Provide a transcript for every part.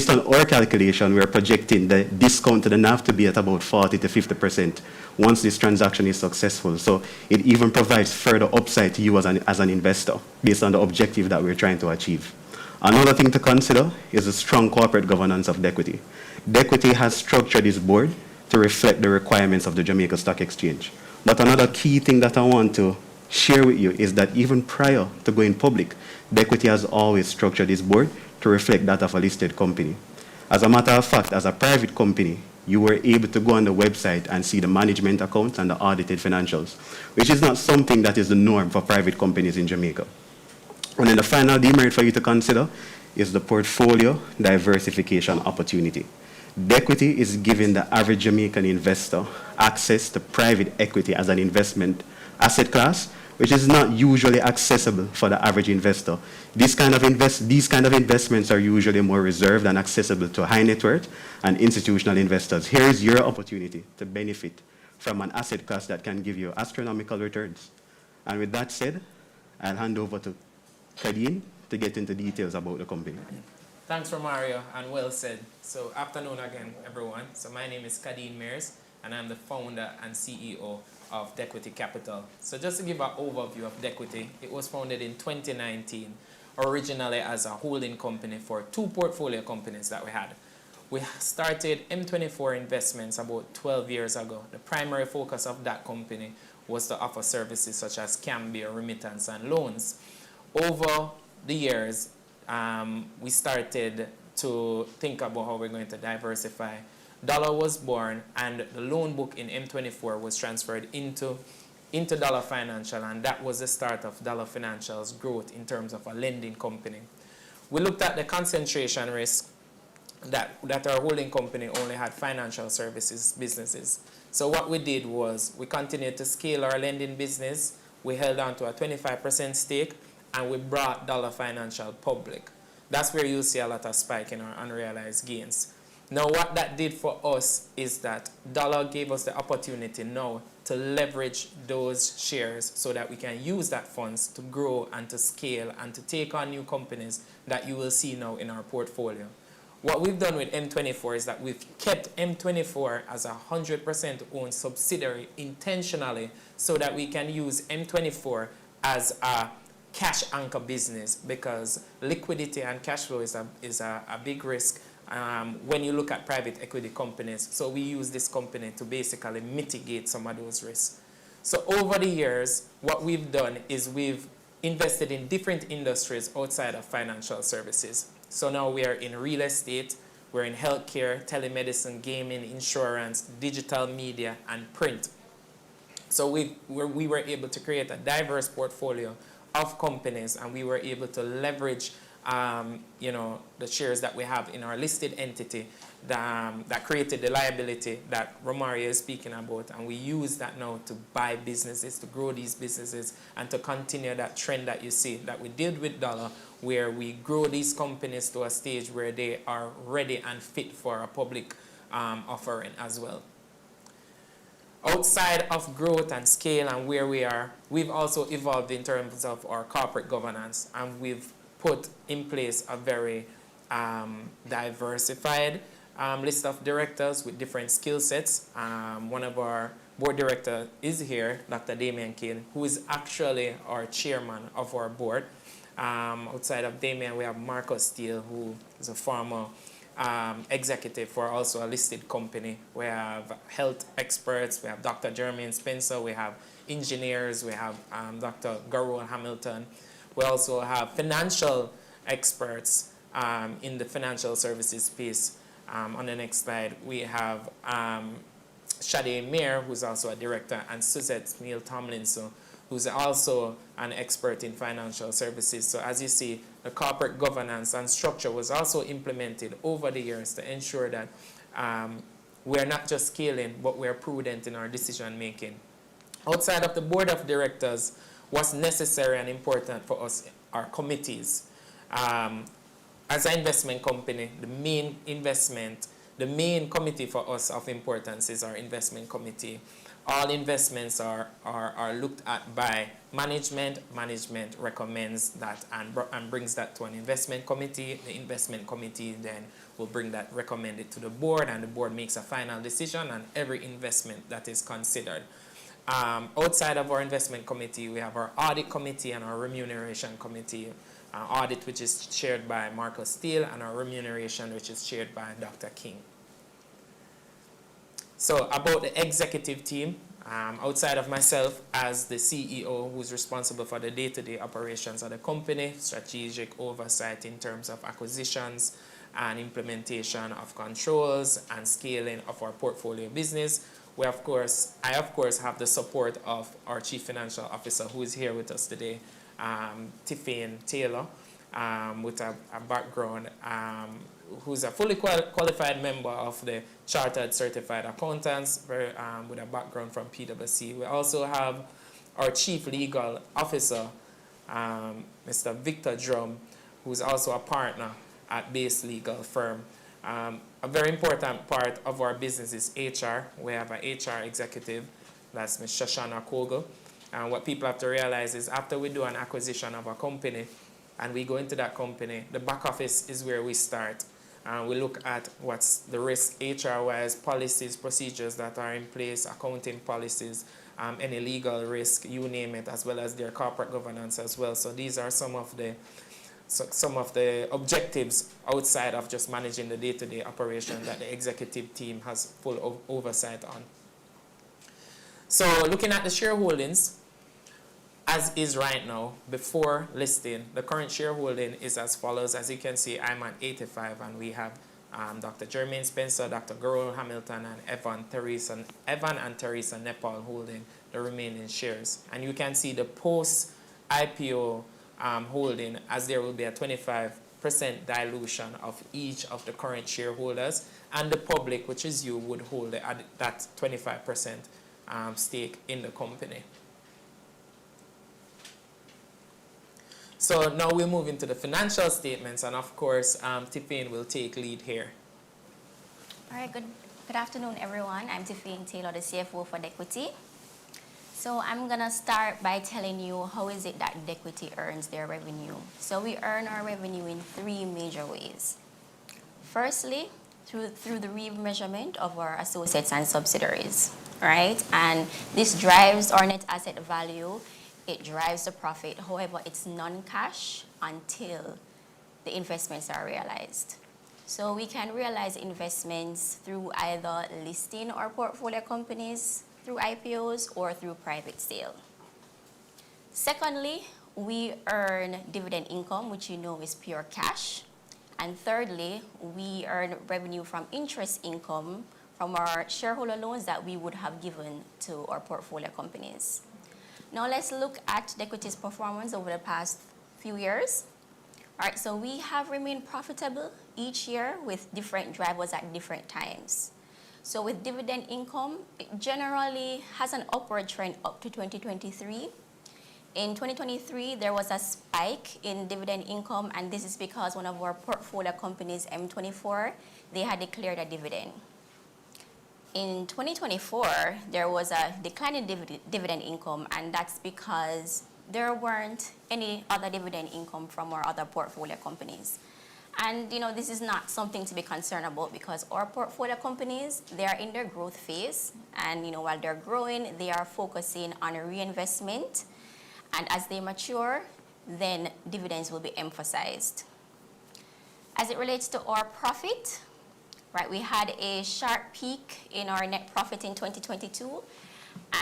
based on our calculation, we're projecting the discount to the NAV to be at about 40 to 50% once this transaction is successful. So it even provides further upside to you as an investor based on the objective that we're trying to achieve. Another thing to consider is the strong corporate governance of Dequity. Dequity has structured its board to reflect the requirements of the Jamaica Stock Exchange. But another key thing that I want to share with you is that even prior to going public, Dequity has always structured its board to reflect that of a listed company. As a matter of fact, as a private company, you were able to go on the website and see the management accounts and the audited financials, which is not something that is the norm for private companies in Jamaica. And then the final demerit for you to consider is the portfolio diversification opportunity. Dequity is giving the average Jamaican investor access to private equity as an investment asset class, which is not usually accessible for the average investor. These kind of investments are usually more reserved and accessible to high net worth and institutional investors. Here is your opportunity to benefit from an asset class that can give you astronomical returns. And with that said, I'll hand over to Kadeen to get into details about the company. Thanks, Romario, and well said. So afternoon again, everyone. So my name is Kadeen Mears, and I'm the founder and CEO of Dequity Capital. So just to give an overview of Dequity, it was founded in 2019, originally as a holding company for two portfolio companies that we had. We started M24 Investments about 12 years ago. The primary focus of that company was to offer services such as Cambia, remittance, and loans. Over the years, we started to think about how we're going to diversify. Dollar was born, and the loan book in M24 was transferred into Dollar Financial, and that was the start of Dollar Financial's growth in terms of a lending company. We looked at the concentration risk that our holding company only had financial services businesses. So what we did was we continued to scale our lending business. We held on to a 25% stake, and we brought Dollar Financial public. That's where you see a lot of spike in our unrealized gains. Now, what that did for us is that Dollar gave us the opportunity now to leverage those shares so that we can use that funds to grow and to scale and to take on new companies that you will see now in our portfolio. What we've done with M24 is that we've kept M24 as a 100% owned subsidiary intentionally so that we can use M24 as a cash anchor business, because liquidity and cash flow is a big risk when you look at private equity companies. So we use this company to basically mitigate some of those risks. So over the years, what we've done is we've invested in different industries outside of financial services. So now we are in real estate, we're in healthcare, telemedicine, gaming, insurance, digital media, and print. So we were able to create a diverse portfolio of companies, and we were able to leverage the shares that we have in our listed entity that created the liability that Romario is speaking about, and we use that now to buy businesses, to grow these businesses, and to continue that trend that you see that we did with Dollar, where we grow these companies to a stage where they are ready and fit for a public offering as well. Outside of growth and scale and where we are, we've also evolved in terms of our corporate governance, and we've put in place a very diversified list of directors with different skill sets. One of our board directors is here, Dr. Damien Kane, who is actually our chairman of our board. Outside of Damien, we have Marcus Steele, who is a former executive for also a listed company. We have health experts, we have Dr. Jermaine Spencer, we have engineers, we have Dr. Garol Hamilton. We also have financial experts in the financial services space. On the next slide, we have Shade Mayer, who's also a director, and Suzette Neil Tomlinson, who's also an expert in financial services. So as you see, the corporate governance and structure was also implemented over the years to ensure that we're not just scaling, but we're prudent in our decision making. Outside of the board of directors, what's necessary and important for us are committees. As an investment company, the main committee for us of importance is our investment committee. All investments are looked at by management. Management recommends that and brings that to an investment committee. The investment committee then will bring that, recommend it to the board, and the board makes a final decision on every investment that is considered. Outside of our investment committee, we have our audit committee and our remuneration committee. Audit, which is chaired by Marcus Steele, and our remuneration, which is chaired by Dr. King. So about the executive team, outside of myself as the CEO who's responsible for the day-to-day operations of the company, strategic oversight in terms of acquisitions and implementation of controls and scaling of our portfolio business, I of course have the support of our Chief Financial Officer who is here with us today, Tiffany Taylor, with a background, who's a fully qualified member of the Chartered Certified Accountants, with a background from PwC. We also have our Chief Legal Officer, Mr. Victor Drum, who's also a partner at Base Legal Firm. A very important part of our business is HR. We have an HR executive, that's Ms. Shoshana Kogel. And what people have to realize is after we do an acquisition of a company and we go into that company, the back office is where we start. We look at what's the risk HR-wise, policies, procedures that are in place, accounting policies, any legal risk, you name it, as well as their corporate governance as well. So these are some of the objectives outside of just managing the day-to-day operation that the executive team has full oversight on. So looking at the shareholdings, as is right now, before listing, the current shareholding is as follows. As you can see, I'm at 85, and we have Dr. Jermaine Spencer, Dr. Gurul Hamilton, and Evan and Teresa Nepal holding the remaining shares. And you can see the post-IPO holding, as there will be a 25% dilution of each of the current shareholders, and the public, which is you, would hold that 25% stake in the company. So now we move into the financial statements, and of course, Tiffany will take lead here. All right, good afternoon, everyone. I'm Tiffany Taylor, the CFO for Dequity. So I'm gonna start by telling you how is it that Dequity earns their revenue. So we earn our revenue in three major ways. Firstly, through the remeasurement of our associates and subsidiaries, right? And this drives our net asset value. It drives the profit. However, it's non-cash until the investments are realized. So we can realize investments through either listing our portfolio companies through IPOs or through private sale. Secondly, we earn dividend income, which you know is pure cash. And thirdly, we earn revenue from interest income from our shareholder loans that we would have given to our portfolio companies. Now let's look at Dequity's performance over the past few years. All right, so we have remained profitable each year with different drivers at different times. So with dividend income, it generally has an upward trend up to 2023. In 2023, there was a spike in dividend income, and this is because one of our portfolio companies, M24, they had declared a dividend. In 2024, there was a decline in dividend income, and that's because there weren't any other dividend income from our other portfolio companies. And this is not something to be concerned about because our portfolio companies, they are in their growth phase, and while they're growing, they are focusing on a reinvestment, and as they mature, then dividends will be emphasized. As it relates to our profit, right, we had a sharp peak in our net profit in 2022,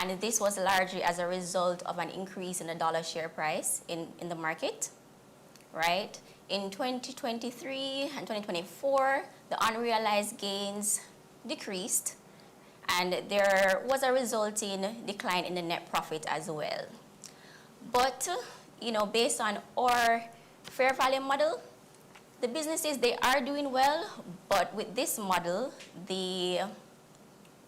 and this was largely as a result of an increase in the dollar share price in the market, right? In 2023 and 2024, the unrealized gains decreased, and there was a resulting decline in the net profit as well. But, based on our fair value model, the businesses, they are doing well, but with this model, the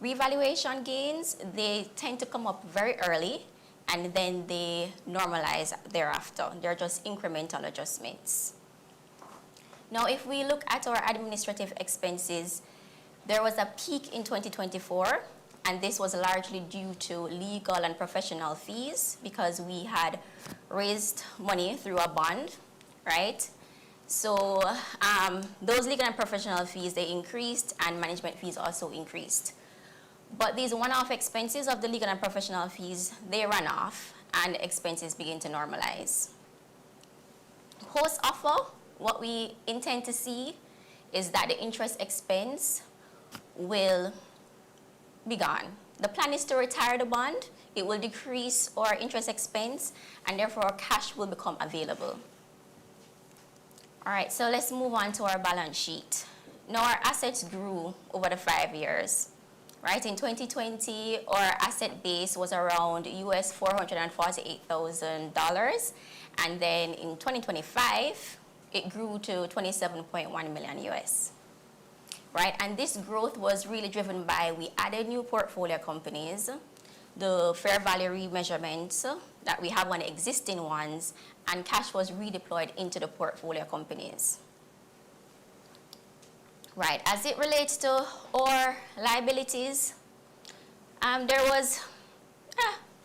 revaluation gains, they tend to come up very early, and then they normalize thereafter. They're just incremental adjustments. Now, if we look at our administrative expenses, there was a peak in 2024, and this was largely due to legal and professional fees because we had raised money through a bond, right? So those legal and professional fees, they increased, and management fees also increased. But these one-off expenses of the legal and professional fees, they run off and expenses begin to normalize. Post-offer, what we intend to see is that the interest expense will be gone. The plan is to retire the bond. It will decrease our interest expense, and therefore cash will become available. All right, so let's move on to our balance sheet. Now our assets grew over the 5 years. Right, in 2020, our asset base was around US $448,000, and then in 2025, it grew to 27.1 million US. Right, and this growth was really driven by, we added new portfolio companies, the fair value remeasurements that we have on existing ones, and cash was redeployed into the portfolio companies. Right, as it relates to our liabilities, there was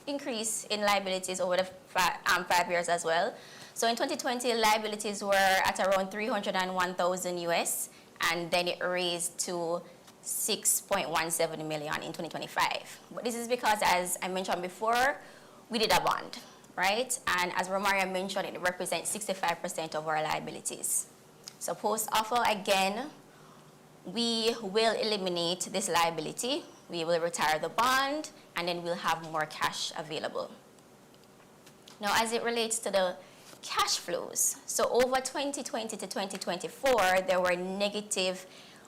increase in liabilities over the 5 years as well. So in 2020, liabilities were at around 301,000 US, and then it raised to 6.17 million in 2025. But this is because, as I mentioned before, we did a bond, right? And as Romario mentioned, it represents 65% of our liabilities. So post-offer, again, we will eliminate this liability. We will retire the bond, and then we'll have more cash available. Now, as it relates to the cash flows, so over 2020 to 2024, there were negative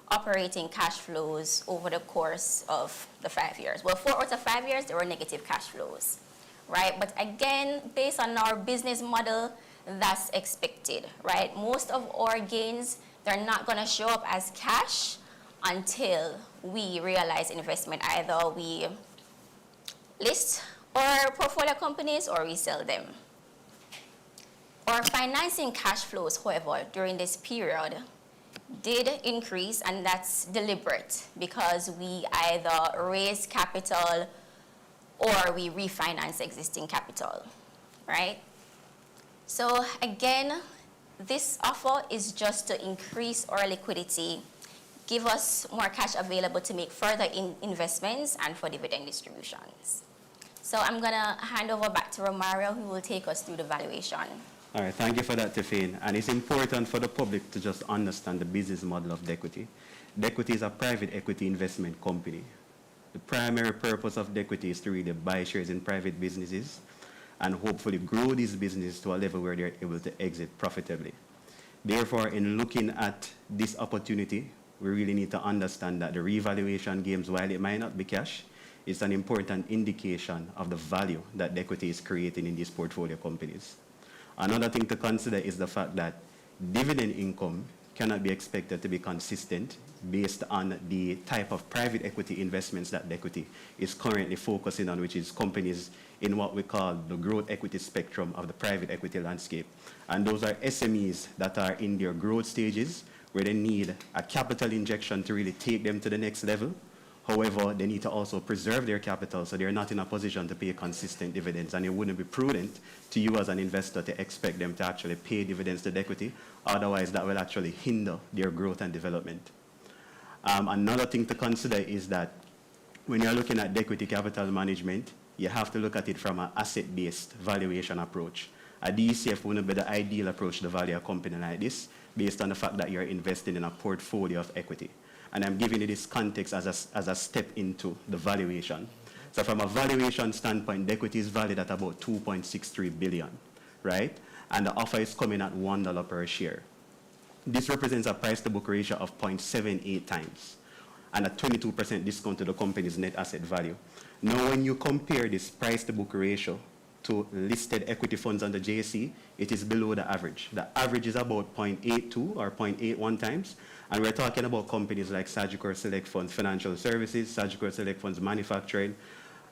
operating cash flows over the course of the 5 years. Well, 4 out of 5 years, there were negative cash flows, right? But again, based on our business model, that's expected, right? Most of our gains, they're not going to show up as cash until we realize investment. Either we list our portfolio companies or we sell them. Our financing cash flows, however, during this period did increase, and that's deliberate because we either raise capital or we refinance existing capital, right? So again, this offer is just to increase our liquidity, give us more cash available to make further investments and for dividend distributions. So I'm going to hand over back to Romario, who will take us through the valuation. All right, thank you for that, Tefane. And it's important for the public to just understand the business model of Dequity. Dequity is a private equity investment company. The primary purpose of Dequity is to really buy shares in private businesses and hopefully grow these businesses to a level where they're able to exit profitably. Therefore, in looking at this opportunity, we really need to understand that the revaluation gains, while it might not be cash, is an important indication of the value that Dequity is creating in these portfolio companies. Another thing to consider is the fact that dividend income cannot be expected to be consistent based on the type of private equity investments that Dequity is currently focusing on, which is companies in what we call the growth equity spectrum of the private equity landscape. And those are SMEs that are in their growth stages where they need a capital injection to really take them to the next level. However, they need to also preserve their capital so they're not in a position to pay consistent dividends. And it wouldn't be prudent to you as an investor to expect them to actually pay dividends to Dequity. Otherwise, that will actually hinder their growth and development. Another thing to consider is that when you're looking at Dequity Capital Management, you have to look at it from an asset-based valuation approach. A DCF wouldn't be the ideal approach to value a company like this based on the fact that you're investing in a portfolio of equity. And I'm giving you this context as a step into the valuation. So from a valuation standpoint, Dequity is valued at about $2.63 billion, right? And the offer is coming at $1 per share. This represents a price-to-book ratio of 0.78 times and a 22% discount to the company's net asset value. Now, when you compare this price-to-book ratio to listed equity funds on the JSE, it is below the average. The average is about 0.82 or 0.81 times. And we're talking about companies like Sagicor Select Funds Financial Services, Sagicor Select Funds Manufacturing,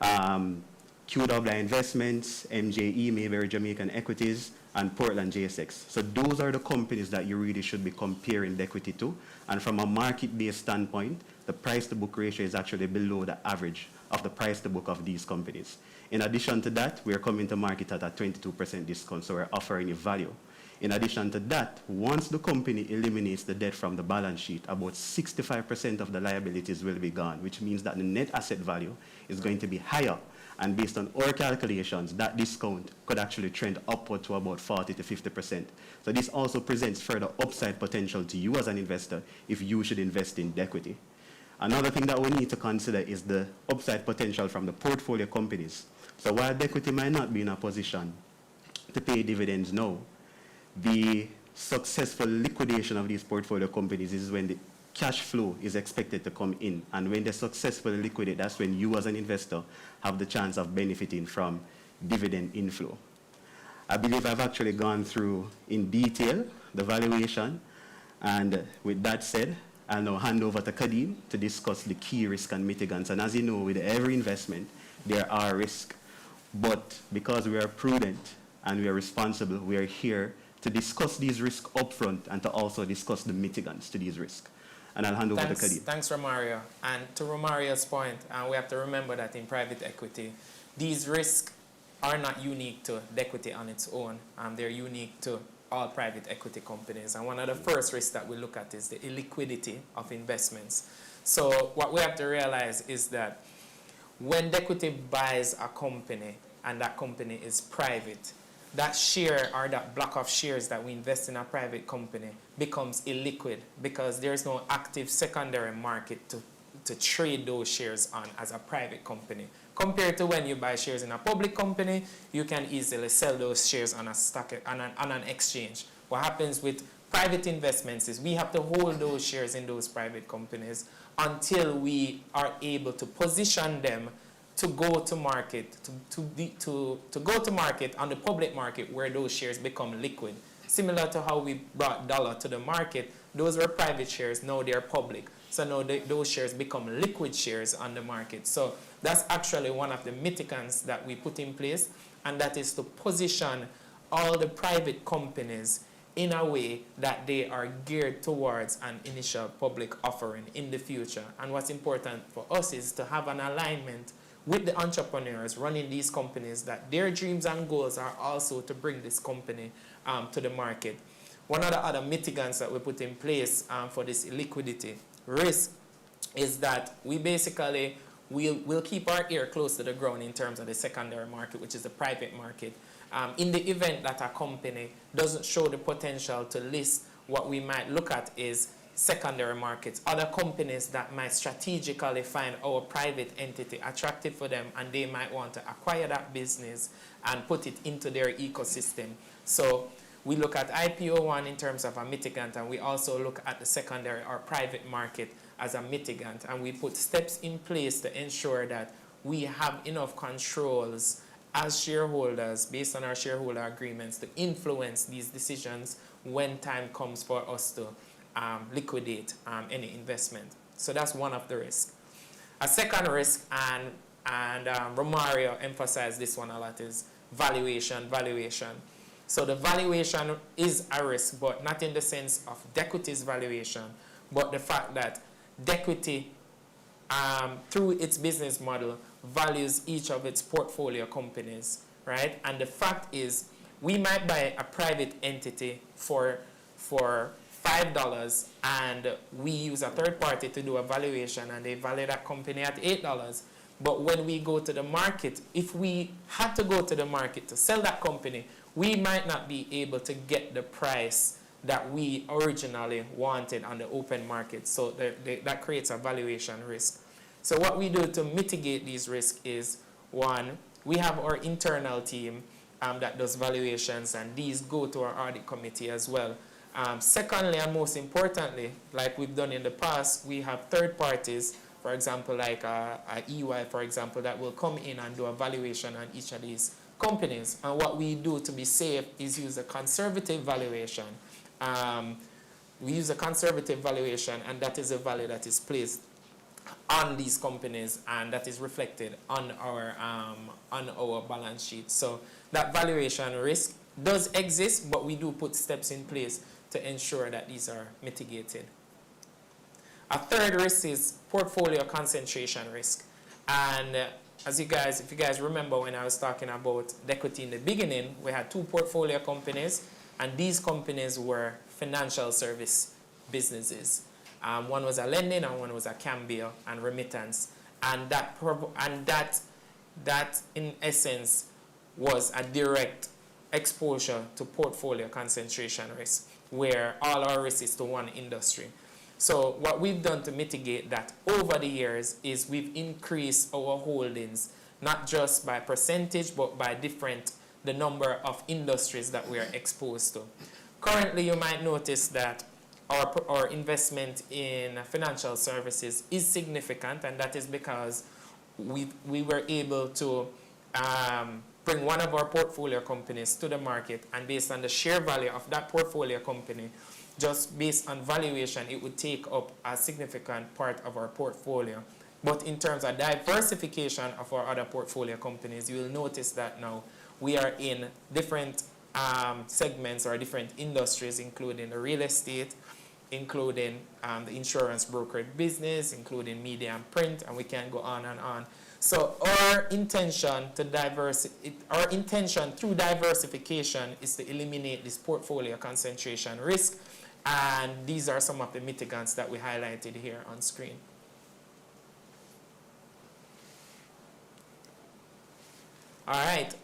QWI Investments, MJE, Mayberry Jamaican Equities, and Portland JSX. So those are the companies that you really should be comparing Dequity to. And from a market-based standpoint, the price-to-book ratio is actually below the average of the price-to-book of these companies. In addition to that, we're coming to market at a 22% discount, so we're offering you value. In addition to that, once the company eliminates the debt from the balance sheet, about 65% of the liabilities will be gone, which means that the net asset value is going to be higher. And based on our calculations, that discount could actually trend upward to about 40 to 50%. So this also presents further upside potential to you as an investor if you should invest in Dequity. Another thing that we need to consider is the upside potential from the portfolio companies. So while Dequity might not be in a position to pay dividends now, the successful liquidation of these portfolio companies is when the cash flow is expected to come in. And when they successfully liquidate, that's when you as an investor have the chance of benefiting from dividend inflow. I believe I've actually gone through in detail the valuation. And with that said, I'll now hand over to Kadeem to discuss the key risk and mitigants. And as you know, with every investment, there are risks. But because we are prudent and we are responsible, we are here to discuss these risks upfront and to also discuss the mitigants to these risks. And I'll hand over to Kadeem. Thanks, Romario. And to Romario's point, we have to remember that in private equity, these risks are not unique to Dequity on its own. They're unique to all private equity companies. And one of the first risks that we look at is the illiquidity of investments. So what we have to realize is that when Dequity buys a company and that company is private, that share or that block of shares that we invest in a private company becomes illiquid because there's no active secondary market to trade those shares on as a private company. Compared to when you buy shares in a public company, you can easily sell those shares on a stock on an exchange. What happens with private investments is we have to hold those shares in those private companies until we are able to position them to go to market, to go to market on the public market where those shares become liquid. Similar to how we brought dollar to the market, those were private shares, now they're public. So now those shares become liquid shares on the market. So that's actually one of the mitigants that we put in place, and that is to position all the private companies in a way that they are geared towards an initial public offering in the future. And what's important for us is to have an alignment with the entrepreneurs running these companies, that their dreams and goals are also to bring this company to the market. One of the other mitigants that we put in place for this illiquidity risk is that we basically we'll keep our ear close to the ground in terms of the secondary market, which is the private market. In the event that a company doesn't show the potential to list, what we might look at is secondary markets, other companies that might strategically find our private entity attractive for them, and they might want to acquire that business and put it into their ecosystem. So we look at IPO one in terms of a mitigant, and we also look at the secondary or private market as a mitigant, and we put steps in place to ensure that we have enough controls as shareholders based on our shareholder agreements to influence these decisions when time comes for us to liquidate any investment. So that's one of the risks. A second risk, and Romario emphasized this one a lot, is valuation. So the valuation is a risk, but not in the sense of Dequity's valuation, but the fact that Dequity, through its business model, values each of its portfolio companies, right? And the fact is, we might buy a private entity for $5, and we use a third party to do a valuation, and they value that company at $8. But when we go to the market, if we had to go to the market to sell that company, we might not be able to get the price that we originally wanted on the open market. So that creates a valuation risk. So what we do to mitigate these risks is, one, we have our internal team that does valuations, and these go to our audit committee as well. Secondly, and most importantly, like we've done in the past, we have third parties, for example, like EY, for example, that will come in and do a valuation on each of these companies. And what we do to be safe is use a conservative valuation. We use a conservative valuation, and that is a value that is placed on these companies, and that is reflected on our balance sheet. So that valuation risk does exist, but we do put steps in place to ensure that these are mitigated. A third risk is portfolio concentration risk. And if you guys remember when I was talking about Dequity in the beginning, we had two portfolio companies. And these companies were financial service businesses. One was a lending and one was a cambio and remittance. And that in essence was a direct exposure to portfolio concentration risk, where all our risk is to one industry. So what we've done to mitigate that over the years is we've increased our holdings, not just by percentage, but by the number of industries that we are exposed to. Currently, you might notice that our investment in financial services is significant, and that is because we were able to bring one of our portfolio companies to the market, and based on the share value of that portfolio company, just based on valuation, it would take up a significant part of our portfolio. But in terms of diversification of our other portfolio companies, you will notice that now we are in different segments or different industries, including the real estate, including the insurance brokerage business, including media and print, and we can go on and on. So our intention through diversification is to eliminate this portfolio concentration risk, and these are some of the mitigants that we highlighted here on screen. All right.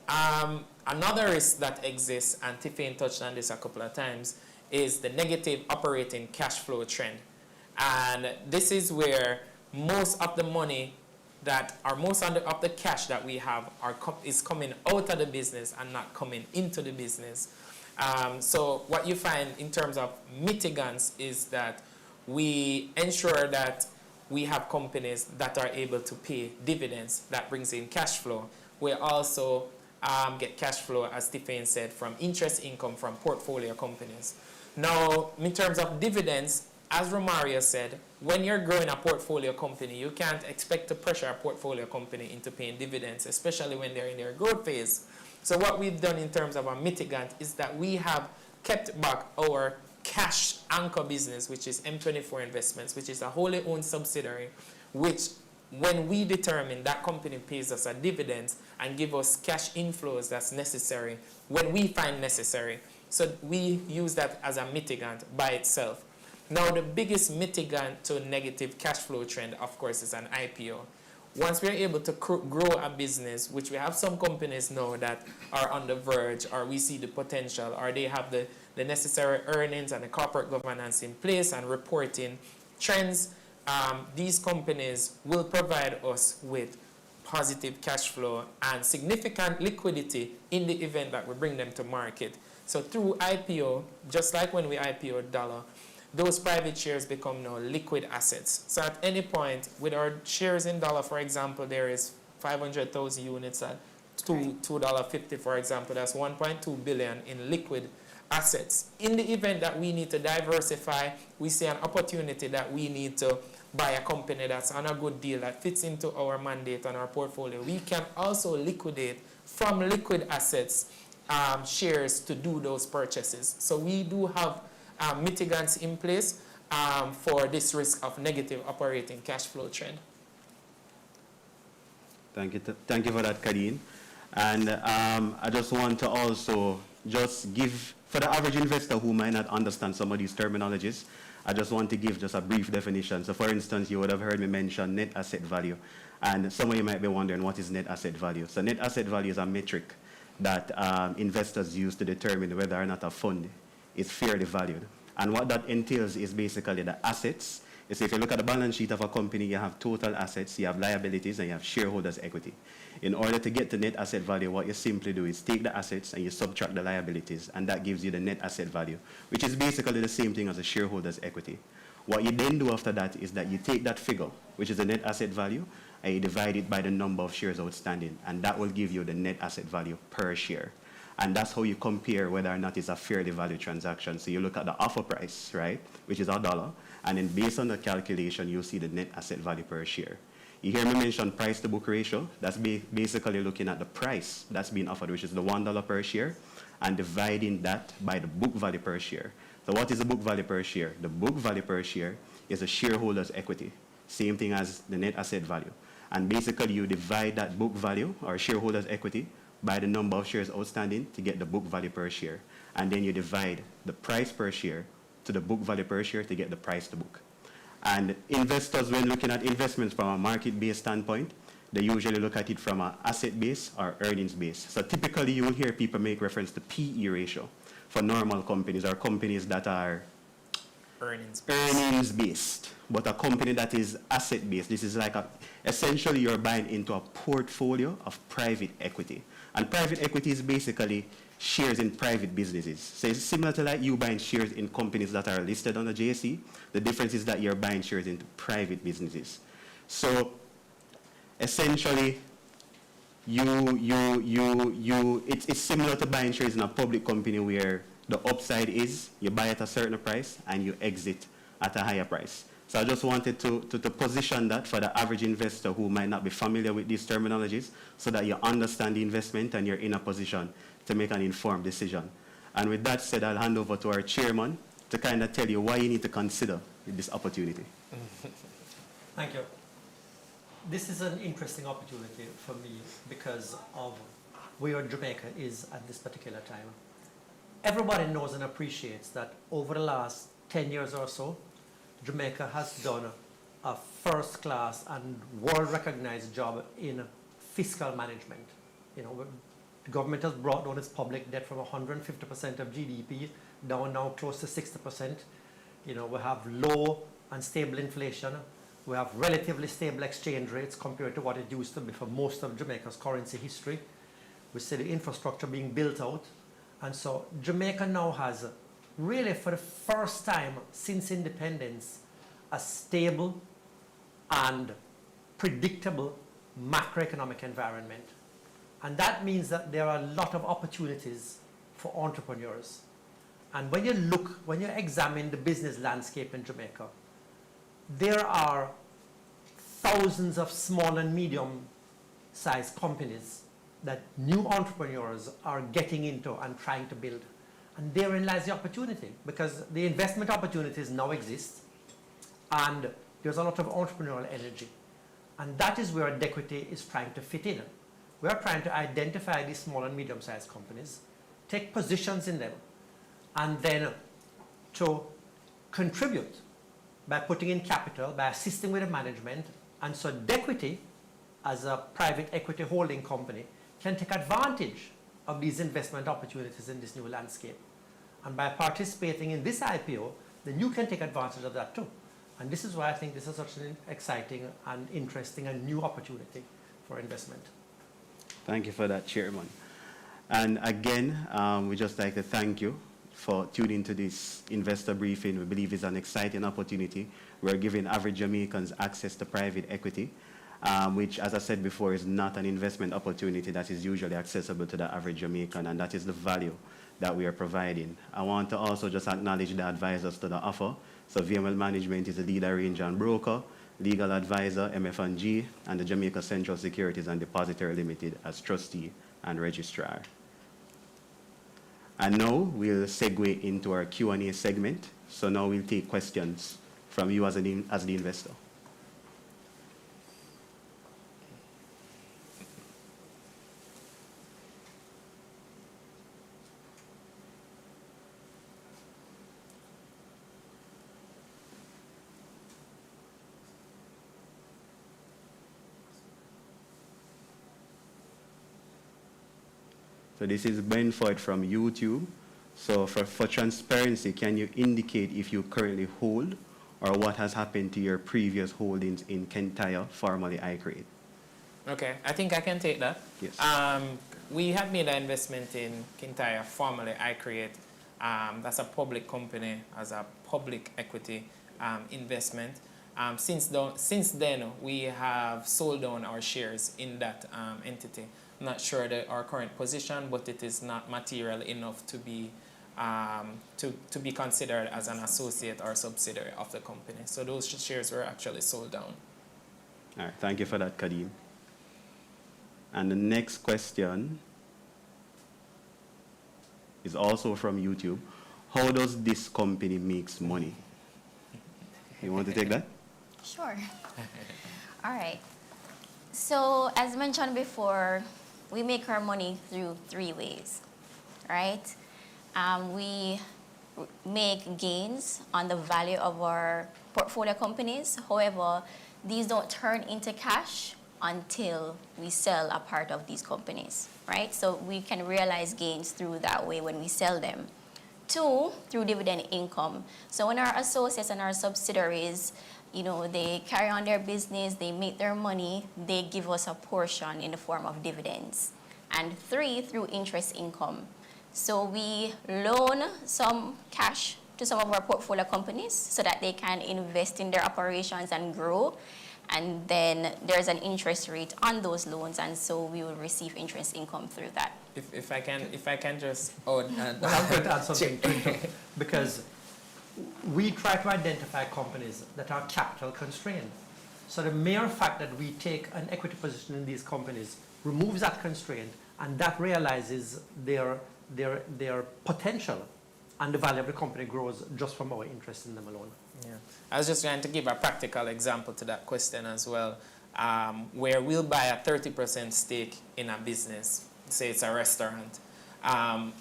Another risk that exists, and Tiffany touched on this a couple of times, is the negative operating cash flow trend. And this is where most of the money most of the cash that we have is coming out of the business and not coming into the business. So what you find in terms of mitigants is that we ensure that we have companies that are able to pay dividends that brings in cash flow. We also get cash flow, as Tiffany said, from interest income from portfolio companies. Now, in terms of dividends, as Romario said, when you're growing a portfolio company, you can't expect to pressure a portfolio company into paying dividends, especially when they're in their growth phase. So what we've done in terms of a mitigant is that we have kept back our cash anchor business, which is M24 Investments, which is a wholly owned subsidiary, which when we determine that company pays us a dividend and give us cash inflows that's necessary when we find necessary. So we use that as a mitigant by itself. Now, the biggest mitigant to negative cash flow trend, of course, is an IPO. Once we're able to grow a business, which we have some companies now that are on the verge, or we see the potential, or they have the necessary earnings and the corporate governance in place and reporting trends, these companies will provide us with positive cash flow and significant liquidity in the event that we bring them to market. So through IPO, just like when we IPO Dollar, those private shares become now liquid assets. So at any point, with our shares in Dollar, for example, there is 500,000 units at $2.50, for example. That's 1.2 billion in liquid assets. In the event that we need to diversify, we see an opportunity that we need to buy a company that's on a good deal that fits into our mandate and our portfolio. We can also liquidate from liquid assets shares to do those purchases. So we do have mitigants in place for this risk of negative operating cash flow trend. Thank you for that, Kadeen. And I just want to also just give, for the average investor who might not understand some of these terminologies, I just want to give just a brief definition. So for instance, you would have heard me mention net asset value. And some of you might be wondering, what is net asset value? So net asset value is a metric that investors use to determine whether or not a fund is fairly valued. And what that entails is basically the assets. So if you look at the balance sheet of a company, you have total assets, you have liabilities, and you have shareholders' equity. In order to get to net asset value, what you simply do is take the assets and you subtract the liabilities, and that gives you the net asset value, which is basically the same thing as a shareholders' equity. What you then do after that is that you take that figure, which is the net asset value, and you divide it by the number of shares outstanding, and that will give you the net asset value per share. And that's how you compare whether or not it's a fairly valued transaction. So you look at the offer price, right, which is $1, and then based on the calculation, you see the net asset value per share. You hear me mention price to book ratio. That's basically looking at the price that's being offered, which is the $1 per share, and dividing that by the book value per share. So what is the book value per share? The book value per share is a shareholder's equity, same thing as the net asset value. And basically you divide that book value or shareholder's equity by the number of shares outstanding to get the book value per share. and then you divide the price per share to the book value per share to get the price to book. And investors, when looking at investments from a market-based standpoint, they usually look at it from an asset base or earnings base. So typically you will hear people make reference to PE ratio for normal companies or companies that are earnings based. But a company that is asset based, this is like essentially you're buying into a portfolio of private equity. And private equity is basically shares in private businesses. So it's similar to like you buying shares in companies that are listed on the JSE. The difference is that you're buying shares into private businesses. So essentially, it's similar to buying shares in a public company where the upside is you buy at a certain price and you exit at a higher price. So I just wanted to position that for the average investor who might not be familiar with these terminologies so that you understand the investment and you're in a position to make an informed decision. And with that said, I'll hand over to our chairman to kind of tell you why you need to consider this opportunity. Thank you. This is an interesting opportunity for me because of where Jamaica is at this particular time. Everybody knows and appreciates that over the last 10 years or so, Jamaica has done a first-class and world-recognized job in fiscal management. You know, the government has brought down its public debt from 150% of GDP down now close to 60%. You know, we have low and stable inflation. We have relatively stable exchange rates compared to what it used to be for most of Jamaica's currency history. We see the infrastructure being built out. And so Jamaica now has, really for the first time since independence, a stable and predictable macroeconomic environment. And that means that there are a lot of opportunities for entrepreneurs. And when you examine the business landscape in Jamaica, there are thousands of small and medium-sized companies that new entrepreneurs are getting into and trying to build. And therein lies the opportunity, because the investment opportunities now exist, and there's a lot of entrepreneurial energy. And that is where Dequity is trying to fit in. We are trying to identify these small and medium-sized companies, take positions in them, and then to contribute by putting in capital, by assisting with the management. And so Dequity, as a private equity holding company, can take advantage of these investment opportunities in this new landscape. And by participating in this IPO, then you can take advantage of that too. And this is why I think this is such an exciting and interesting and new opportunity for investment. Thank you for that, Chairman. And again, we just like to thank you for tuning to this investor briefing. We believe it's an exciting opportunity. We're giving average Jamaicans access to private equity, which, as I said before, is not an investment opportunity that is usually accessible to the average Jamaican, and that is the value that we are providing. I want to also just acknowledge the advisors to the offer. So VML Management is a lead arranger and broker, legal advisor, MF&G, and the Jamaica Central Securities and Depository Limited as trustee and registrar. And now we'll segue into our Q&A segment. So now we'll take questions from you as the investor. So this is Ben Ford from YouTube. So for transparency, can you indicate if you currently hold or what has happened to your previous holdings in Kentire, formerly iCreate? Okay, I think I can take that. Yes. We have made an investment in Kentire, formerly iCreate. That's a public company as a public equity investment. Since then, we have sold down our shares in that entity. I'm not sure our current position, but it is not material enough to be considered as an associate or subsidiary of the company. So those shares were actually sold down. All right, thank you for that, Kadeem. And the next question is also from YouTube. How does this company make money? You want to take that? Sure. All right. So as mentioned before, we make our money through 3 ways, right? We make gains on the value of our portfolio companies. However, these don't turn into cash until we sell a part of these companies, right? So we can realize gains through that way when we sell them. 2, through dividend income. So when our associates and our subsidiaries, they carry on their business, they make their money, they give us a portion in the form of dividends. And 3, through interest income. So we loan some cash to some of our portfolio companies so that they can invest in their operations and grow. And then there's an interest rate on those loans, and so we will receive interest income through that. If I can just and Well, I'm going to add something to it, because we try to identify companies that are capital constrained. So the mere fact that we take an equity position in these companies removes that constraint, and that realizes their potential, and the value of the company grows just from our interest in them alone. Yeah. I was just trying to give a practical example to that question as well, where we'll buy a 30% stake in a business, say it's a restaurant.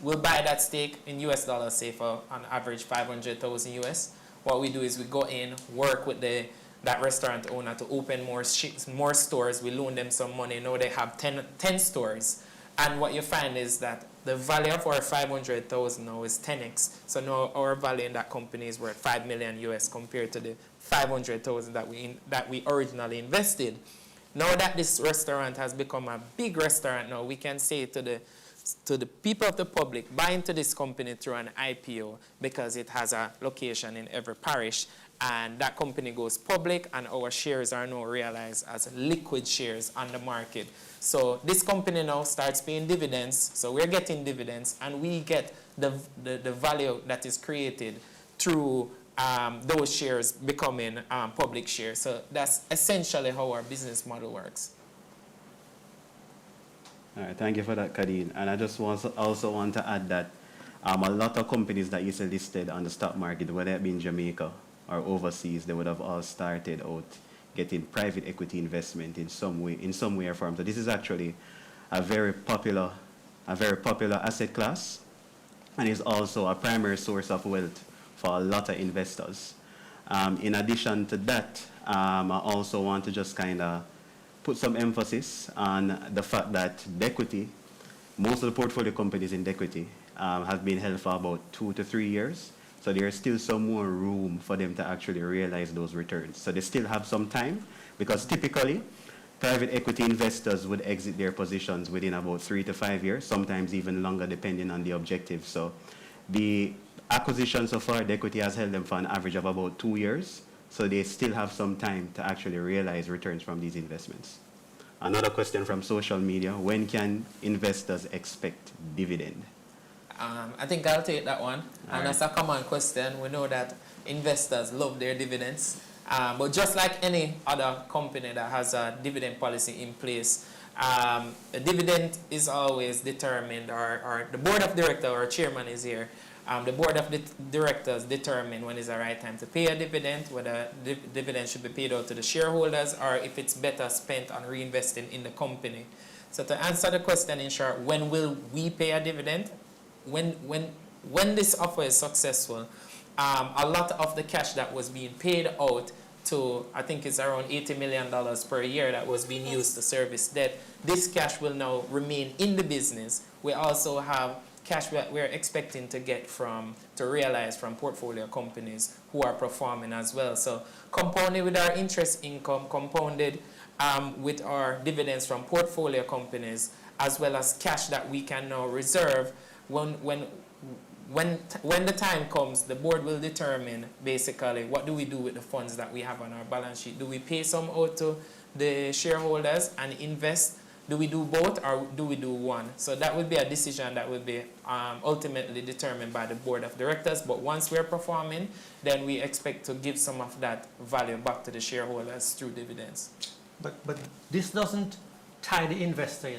We'll buy that stake in US dollars, say for on average 500,000 US. What we do is we go in, work with that restaurant owner to open more stores. We loan them some money. Now they have 10 stores. And what you find is that the value of our 500,000 now is 10x. So now our value in that company is worth 5 million US compared to the 500,000 that we originally invested. Now that this restaurant has become a big restaurant, now we can say to the people of the public, buy into this company through an IPO because it has a location in every parish, and that company goes public, and our shares are now realized as liquid shares on the market. So this company now starts paying dividends, so we're getting dividends, and we get the value that is created through those shares becoming public shares. So that's essentially how our business model works. All right, thank you for that, Kadeen. And I just also want to add that a lot of companies that used to listed on the stock market, whether it be in Jamaica or overseas, they would have all started out getting private equity investment in some way or form. So this is actually a very popular asset class, and is also a primary source of wealth for a lot of investors. In addition to that, I also want to just kind of put some emphasis on the fact that Dequity, most of the portfolio companies in Dequity have been held for about 2 to 3 years. So there's still some more room for them to actually realize those returns. So they still have some time, because typically private equity investors would exit their positions within about 3 to 5 years, sometimes even longer depending on the objective. So the acquisition so far, Dequity has held them for an average of about 2 years. So they still have some time to actually realize returns from these investments. Another question from social media: when can investors expect dividend? I think I'll take that one. All and right. That's a common question. We know that investors love their dividends. But just like any other company that has a dividend policy in place, the dividend is always determined, or the board of directors, or chairman is here. The board of directors determine when is the right time to pay a dividend, whether dividend should be paid out to the shareholders, or if it's better spent on reinvesting in the company. So to answer the question in short, when will we pay a dividend? When this offer is successful, a lot of the cash that was being paid out to, I think it's around $80 million per year that was being used to service debt, this cash will now remain in the business. We also have cash that we're expecting to get to realize from portfolio companies who are performing as well. So compounded with our interest income, compounded with our dividends from portfolio companies, as well as cash that we can now reserve, when the time comes, the board will determine basically what do we do with the funds that we have on our balance sheet. Do we pay some out to the shareholders and invest? Do we do both, or do we do one? So that would be a decision that will be ultimately determined by the board of directors. But once we're performing, then we expect to give some of that value back to the shareholders through dividends. But this doesn't tie the investor,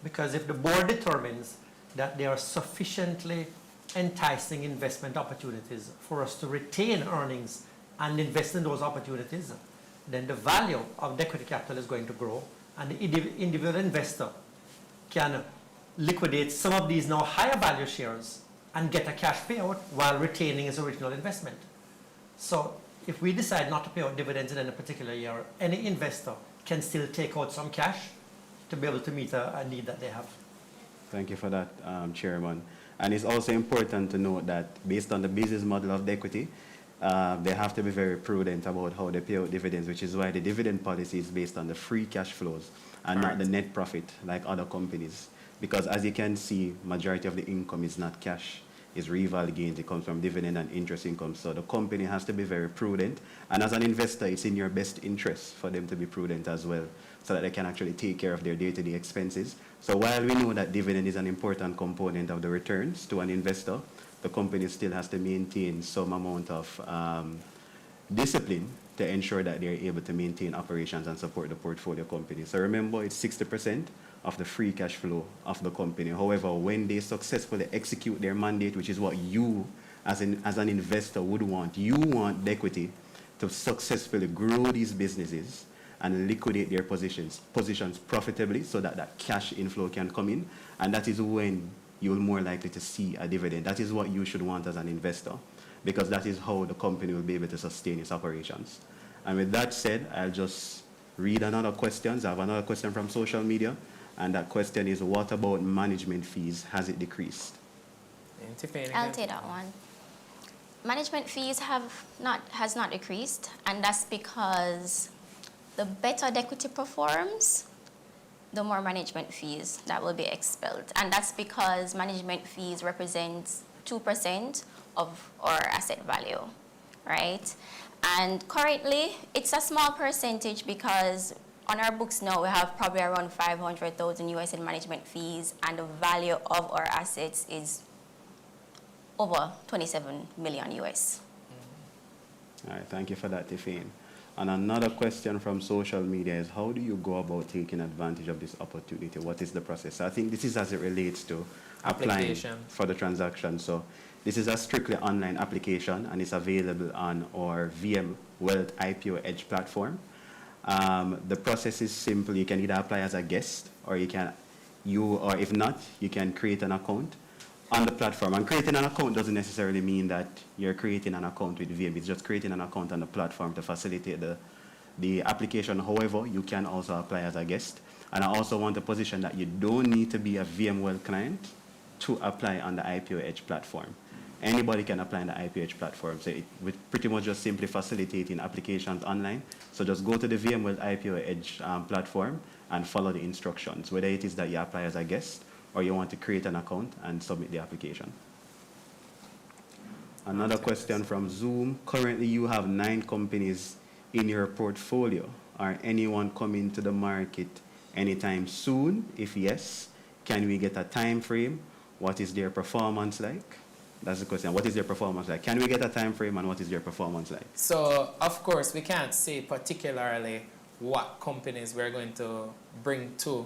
because if the board determines that there are sufficiently enticing investment opportunities for us to retain earnings and invest in those opportunities, then the value of Dequity Capital is going to grow, and the individual investor can liquidate some of these now higher value shares and get a cash payout while retaining his original investment. So if we decide not to pay out dividends in a particular year, any investor can still take out some cash to be able to meet a need that they have. Thank you for that, Chairman. And it's also important to note that based on the business model of Dequity, they have to be very prudent about how they pay out dividends, which is why the dividend policy is based on the free cash flows and not the net profit like other companies. Because as you can see, majority of the income is not cash, it's reval gains. It comes from dividend and interest income. So the company has to be very prudent. And as an investor, it's in your best interest for them to be prudent as well, so that they can actually take care of their day-to-day expenses. So while we know that dividend is an important component of the returns to an investor, the company still has to maintain some amount of discipline to ensure that they're able to maintain operations and support the portfolio company. So remember, it's 60% of the free cash flow of the company. However, when they successfully execute their mandate, which is what you as an investor would want, you want Dequity to successfully grow these businesses and liquidate their positions profitably so that that cash inflow can come in. And that is when you're more likely to see a dividend. That is what you should want as an investor, because that is how the company will be able to sustain its operations. And with that said, I'll just read another question. I have another question from social media, and that question is, what about management fees? Has it decreased? I'll take that one. Management fees has not decreased, and that's because the better Dequity performs, the more management fees that will be expelled. And that's because management fees represent 2% of our asset value, right? And currently, it's a small percentage because on our books now, we have probably around 500,000 US in management fees, and the value of our assets is over 27 million US. All right, thank you for that, Tiffany. And another question from social media is, how do you go about taking advantage of this opportunity? What is the process? I think this is as it relates to applying for the transaction. So this is a strictly online application, and it's available on our VM Wealth IPO Edge platform. The process is simple. You can either apply as a guest, or if not, you can create an account on the platform. And creating an account doesn't necessarily mean that you're creating an account with VM. It's just creating an account on the platform to facilitate the application. However, you can also apply as a guest. And I also want to position that you don't need to be a VMwell client to apply on the IPO Edge platform. Anybody can apply on the IPO Edge platform. So it would pretty much just simply facilitating applications online. So just go to the VMwell IPO Edge platform and follow the instructions, whether it is that you apply as a guest or you want to create an account and submit the application. Another question from Zoom. Currently, you have 9 companies in your portfolio. Are anyone coming to the market anytime soon? If yes, can we get a time frame? What is their performance like? That's the question. What is their performance like? Can we get a time frame, and what is their performance like? So, of course, we can't say particularly what companies we're going to bring to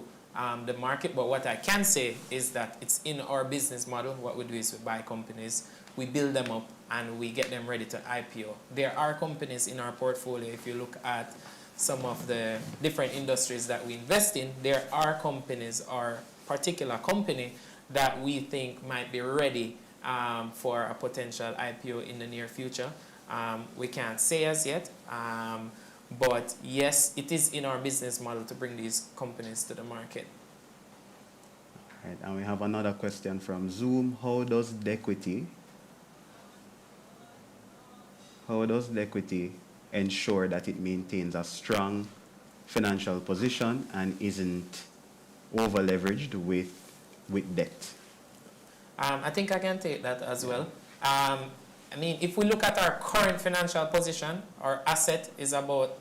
the market, but what I can say is that it's in our business model. What we do is we buy companies, we build them up, and we get them ready to IPO. There are companies in our portfolio. If you look at some of the different industries that we invest in, there are companies or particular company that we think might be ready for a potential IPO in the near future. We can't say as yet, but yes, it is in our business model to bring these companies to the market. All right, and we have another question from Zoom. How does Dequity ensure that it maintains a strong financial position and isn't over-leveraged with debt? I think I can take that as well. I mean, if we look at our current financial position, our asset is about,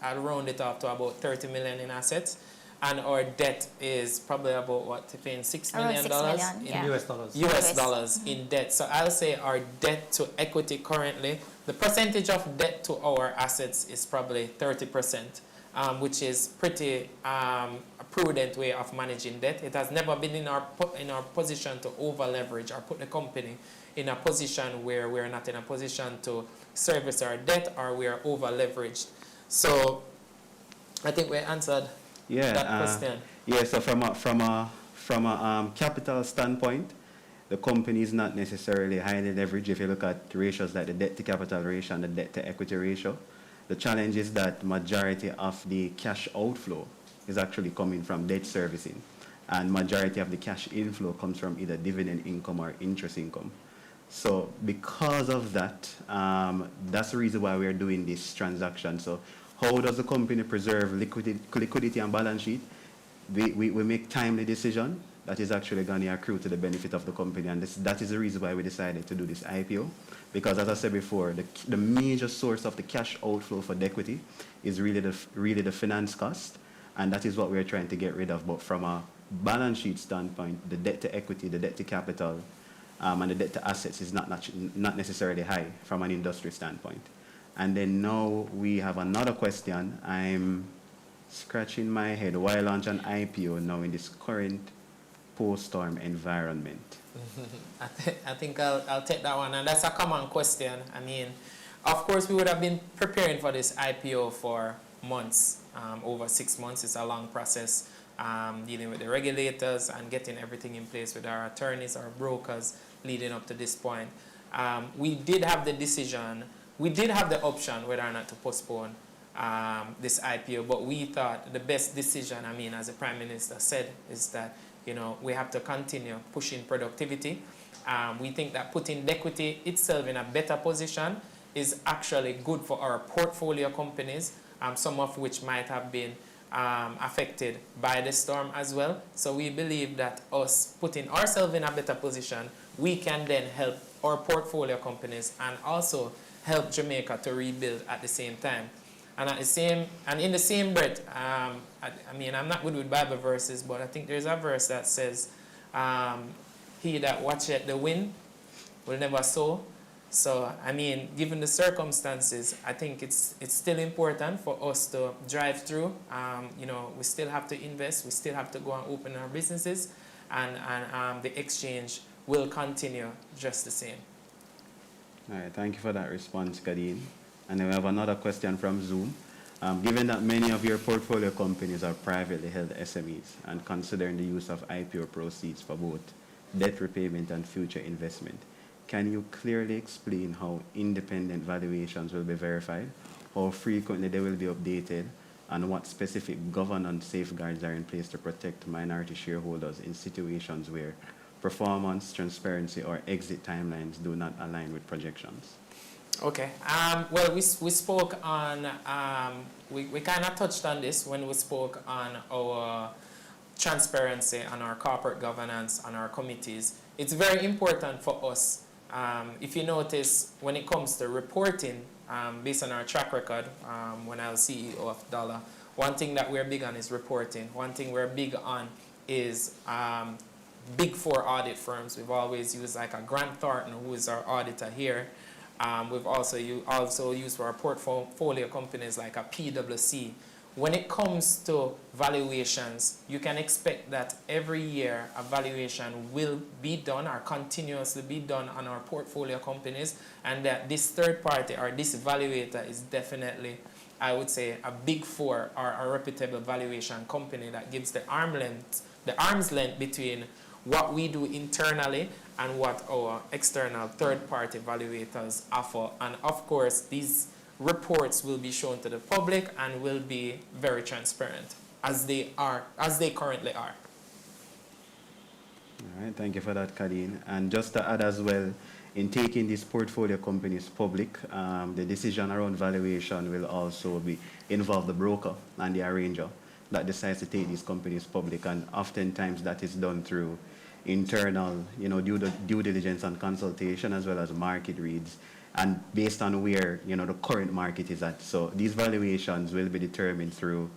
I'll round it up to about 30 million in assets. And our debt is probably about, what, $6 million? In US dollars. US dollars in debt. So I'll say our debt to equity currently, the percentage of debt to our assets is probably 30%, which is pretty a prudent way of managing debt. It has never been in our position to over leverage or put the company in a position where we're not in a position to service our debt or we are over leveraged. So I think we answered that question. Yeah, so from a capital standpoint, The company is not necessarily highly leveraged if you look at ratios like the debt to capital ratio and the debt to equity ratio. The challenge is that majority of the cash outflow is actually coming from debt servicing, and majority of the cash inflow comes from either dividend income or interest income. So because of that, that's the reason why we are doing this transaction. So how does the company preserve liquidity and balance sheet? We make timely decision that is actually going to accrue to the benefit of the company, and that is the reason why we decided to do this IPO. Because as I said before, the major source of the cash outflow for Dequity is really the finance cost, and that is what we are trying to get rid of. But from a balance sheet standpoint, the debt to equity, the debt to capital, and the debt to assets is not necessarily high from an industry standpoint. And then now we have another question. I'm scratching my head. Why launch an IPO now in this current post-storm environment? I think I'll take that one, and that's a common question. I mean, of course, we would have been preparing for this IPO for months, over 6 months. It's a long process, dealing with the regulators and getting everything in place with our attorneys, our brokers, leading up to this point. We did have the decision, we did have the option whether or not to postpone this IPO, but we thought the best decision, I mean, as the Prime Minister said, is that, you know, we have to continue pushing productivity. We think that putting Dequity itself in a better position is actually good for our portfolio companies, some of which might have been affected by the storm as well. So we believe that us putting ourselves in a better position, we can then help our portfolio companies and also help Jamaica to rebuild at the same time. And in the same breath, I mean, I'm not good with Bible verses, but I think there's a verse that says, he that watcheth the wind will never sow. So, I mean, given the circumstances, I think it's still important for us to drive through. You know, we still have to invest. We still have to go and open our businesses. And the exchange will continue just the same. All right, thank you for that response, Kadeen. And then we have another question from Zoom. Given that many of your portfolio companies are privately held SMEs and considering the use of IPO proceeds for both debt repayment and future investment, can you clearly explain how independent valuations will be verified, how frequently they will be updated, and what specific governance safeguards are in place to protect minority shareholders in situations where performance, transparency, or exit timelines do not align with projections? Okay. Well, we spoke on, we kind of touched on this when we spoke on our transparency and our corporate governance and our committees. It's very important for us. If you notice, when it comes to reporting, based on our track record, when I was CEO of Dollar, one thing that we're big on is reporting. One thing we're big on is Big Four audit firms. We've always used like a Grant Thornton, who is our auditor here. We've also used for our portfolio companies like a PwC. When it comes to valuations, you can expect that every year a valuation will be done or continuously be done on our portfolio companies, and that this third party or this evaluator is definitely, I would say, a Big Four or a reputable valuation company that gives the arm's length between what we do internally and what our external third-party evaluators offer. And of course, these reports will be shown to the public and will be very transparent, as they currently are. All right, thank you for that, Kadeen. And just to add as well, in taking these portfolio companies public, the decision around valuation will also involve the broker and the arranger that decides to take these companies public, and oftentimes that is done through internal, due diligence and consultation, as well as market reads, and based on where, the current market is at. So these valuations will be determined through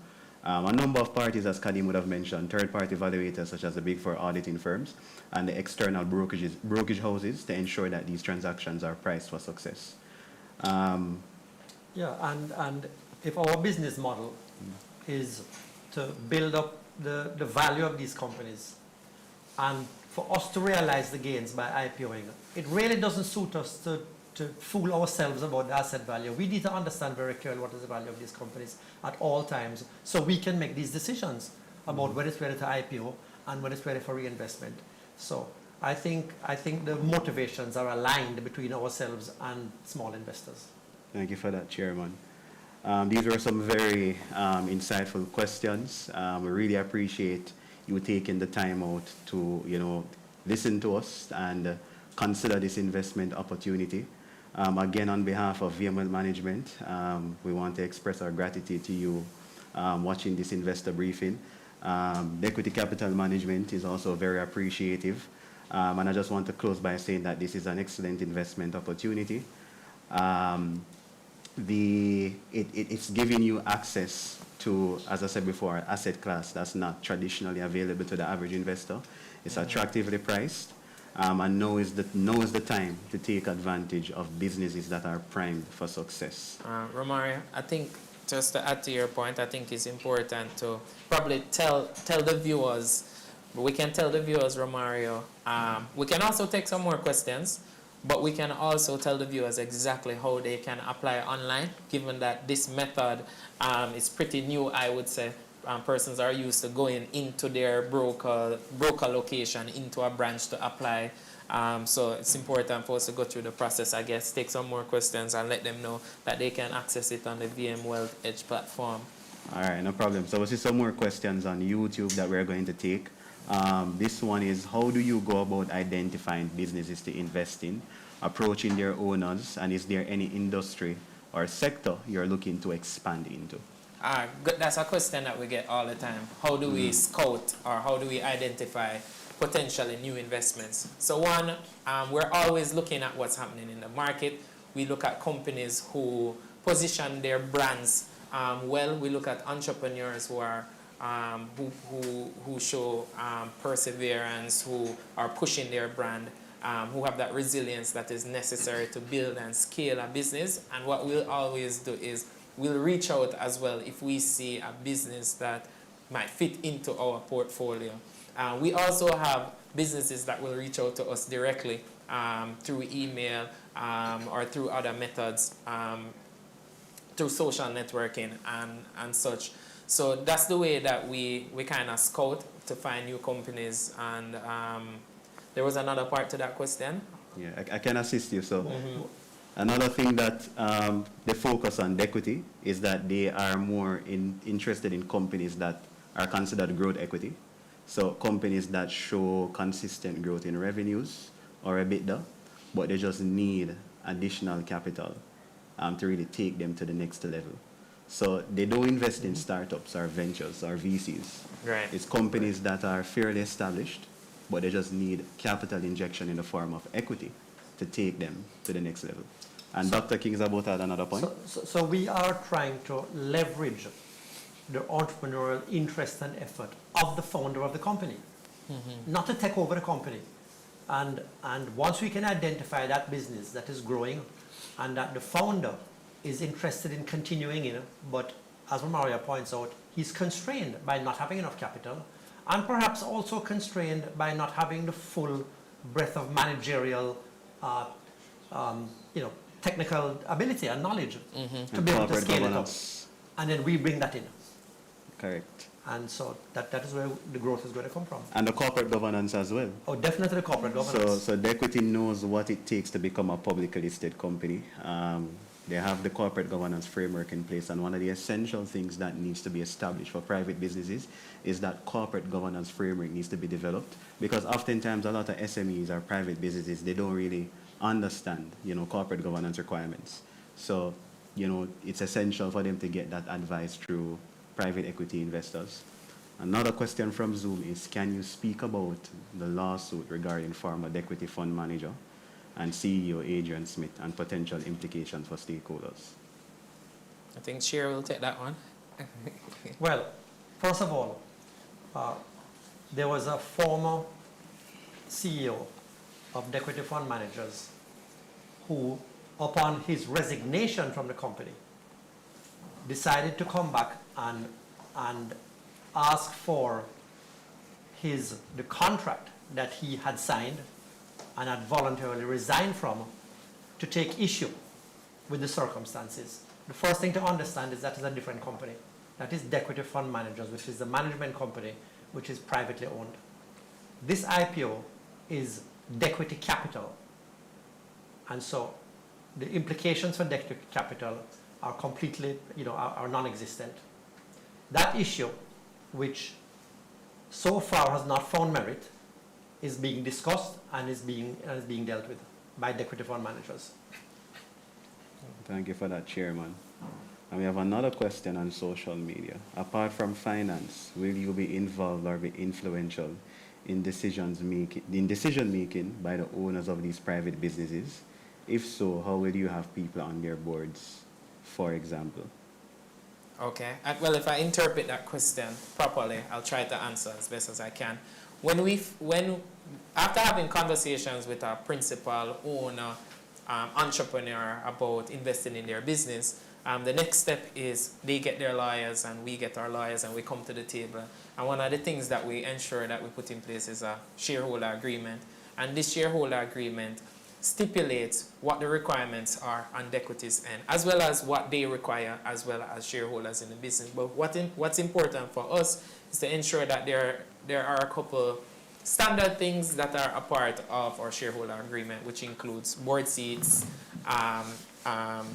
a number of parties, as Kadim would have mentioned, third-party evaluators such as the Big Four auditing firms and the external brokerage houses to ensure that these transactions are priced for success. Yeah, and if our business model is to build up the value of these companies, and for us to realize the gains by IPOing, it really doesn't suit us to fool ourselves about the asset value. We need to understand very clearly what is the value of these companies at all times, so we can make these decisions about when it's ready to IPO and when it's ready for reinvestment. So I think the motivations are aligned between ourselves and small investors. Thank you for that, Chairman. These were some very insightful questions. We really appreciate you taking the time out to, listen to us and consider this investment opportunity. Again, on behalf of VML Management, we want to express our gratitude to you watching this investor briefing. Dequity Capital Management is also very appreciative. And I just want to close by saying that this is an excellent investment opportunity. It's giving you access to, as I said before, an asset class that's not traditionally available to the average investor. It's attractively priced. And now is the time to take advantage of businesses that are primed for success. Romario, I think just to add to your point, I think it's important to probably tell the viewers. We can tell the viewers, Romario. We can also take some more questions, but we can also tell the viewers exactly how they can apply online, given that this method is pretty new, I would say. Persons are used to going into their broker location, into a branch to apply. So it's important for us to go through the process, I guess, take some more questions and let them know that they can access it on the VM Wealth Edge platform. All right, no problem. So we'll see some more questions on YouTube that we're going to take. This one is, how do you go about identifying businesses to invest in, approaching their owners, and is there any industry or sector you're looking to expand into? That's a question that we get all the time. How do we scout or how do we identify potentially new investments? So one, we're always looking at what's happening in the market. We look at companies who position their brands well. We look at entrepreneurs who are who show perseverance, who are pushing their brand, who have that resilience that is necessary to build and scale a business. And what we'll always do is we'll reach out as well if we see a business that might fit into our portfolio. We also have businesses that will reach out to us directly through email or through other methods, through social networking and such. So that's the way that we kind of scout to find new companies. And there was another part to that question. Yeah, I can assist you. So another thing that they focus on Dequity is that they are more interested in companies that are considered growth equity. So companies that show consistent growth in revenues or EBITDA, but they just need additional capital to really take them to the next level. So they don't invest in startups or ventures or VCs. Right. It's companies that are fairly established, but they just need capital injection in the form of equity to take them to the next level. And Dr. King is about to add another point. So we are trying to leverage the entrepreneurial interest and effort of the founder of the company, not to take over the company. And once we can identify that business that is growing and that the founder is interested in continuing in, but as Romario points out, he's constrained by not having enough capital and perhaps also constrained by not having the full breadth of managerial technical ability and knowledge to be able to scale it up. And then we bring that in. Correct. And so that is where the growth is going to come from. And the corporate governance as well. Oh, definitely the corporate governance. So Dequity knows what it takes to become a publicly listed company. They have the corporate governance framework in place, and one of the essential things that needs to be established for private businesses is that corporate governance framework needs to be developed, because oftentimes a lot of SMEs or private businesses, they don't really understand, corporate governance requirements. So, it's essential for them to get that advice through private equity investors. Another question from Zoom is, can you speak about the lawsuit regarding former Dequity fund manager and CEO Adrian Smith and potential implications for stakeholders? I think Sheer will take that one. Well, first of all, there was a former CEO of Dequity Fund Managers who, upon his resignation from the company, decided to come back and ask for the contract that he had signed and had voluntarily resigned from, to take issue with the circumstances. The first thing to understand is that is a different company. That is Dequity Fund Managers, which is the management company, which is privately owned. This IPO is Dequity Capital. And so the implications for Dequity Capital are completely, are non-existent. That issue, which so far has not found merit, is being discussed and is being dealt with by Dequity fund managers. Thank you for that, Chairman. And we have another question on social media. Apart from finance, will you be involved or be influential in decision making by the owners of these private businesses? If so, how will you have people on their boards, for example? Okay. Well, if I interpret that question properly, I'll try to answer as best as I can. After having conversations with our principal, owner, entrepreneur about investing in their business, the next step is they get their lawyers and we get our lawyers and we come to the table. And one of the things that we ensure that we put in place is a shareholder agreement. And this shareholder agreement stipulates what the requirements are on Dequity's end, as well as what they require, as well as shareholders in the business. But what's important for us is to ensure that there are a couple standard things that are a part of our shareholder agreement, which includes board seats,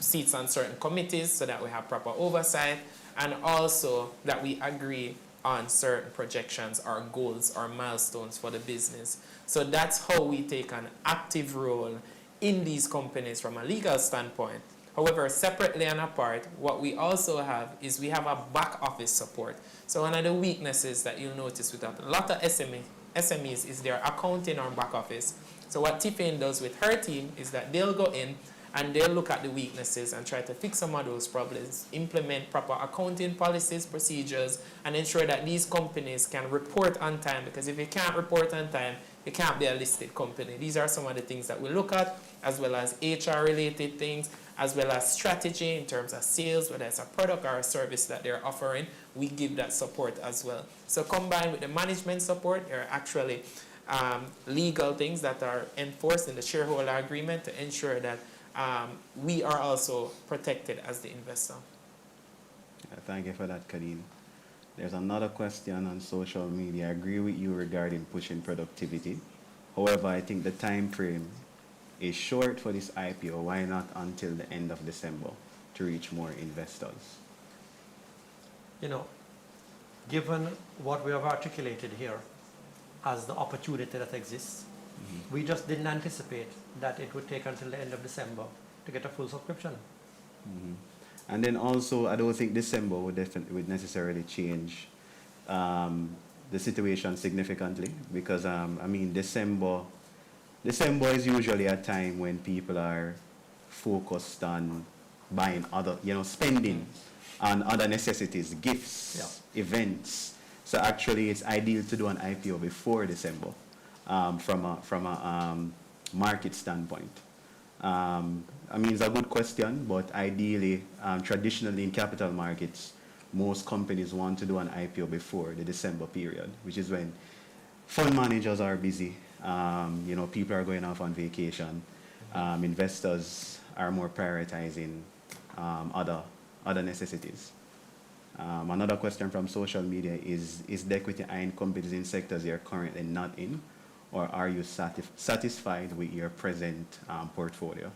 seats on certain committees so that we have proper oversight, and also that we agree on certain projections or goals or milestones for the business. So that's how we take an active role in these companies from a legal standpoint. However, separately and apart, what we also have is we have a back office support. So one of the weaknesses that you'll notice with a lot of SMEs is their accounting or back office. So what Tiffany does with her team is that they'll go in and they'll look at the weaknesses and try to fix some of those problems, implement proper accounting policies, procedures, and ensure that these companies can report on time, because if you can't report on time, you can't be a listed company. These are some of the things that we look at, as well as HR-related things, as well as strategy in terms of sales, whether it's a product or a service that they're offering, we give that support as well. So combined with the management support, there are actually legal things that are enforced in the shareholder agreement to ensure that we are also protected as the investor. Thank you for that, Kadeen. There's another question on social media. I agree with you regarding pushing productivity. However, I think the time frame is short for this IPO. Why not until the end of December to reach more investors? Given what we have articulated here as the opportunity that exists, we just didn't anticipate that it would take until the end of December to get a full subscription. And then also, I don't think December would necessarily change the situation significantly, because December is usually a time when people are focused on buying other, spending on other necessities, gifts, events. So actually, it's ideal to do an IPO before December from a market standpoint. It's a good question, but ideally, traditionally in capital markets, most companies want to do an IPO before the December period, which is when fund managers are busy. People are going off on vacation. Investors are more prioritizing other necessities. Another question from social media is Dequity eyeing companies in sectors you're currently not in, or are you satisfied with your present portfolio?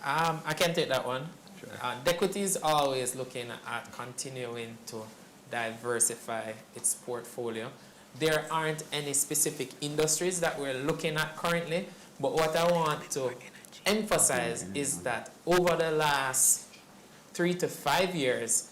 I can take that one. Sure. Dequity is always looking at continuing to diversify its portfolio. There aren't any specific industries that we're looking at currently, but what I want to emphasize is that over the last 3 to 5 years,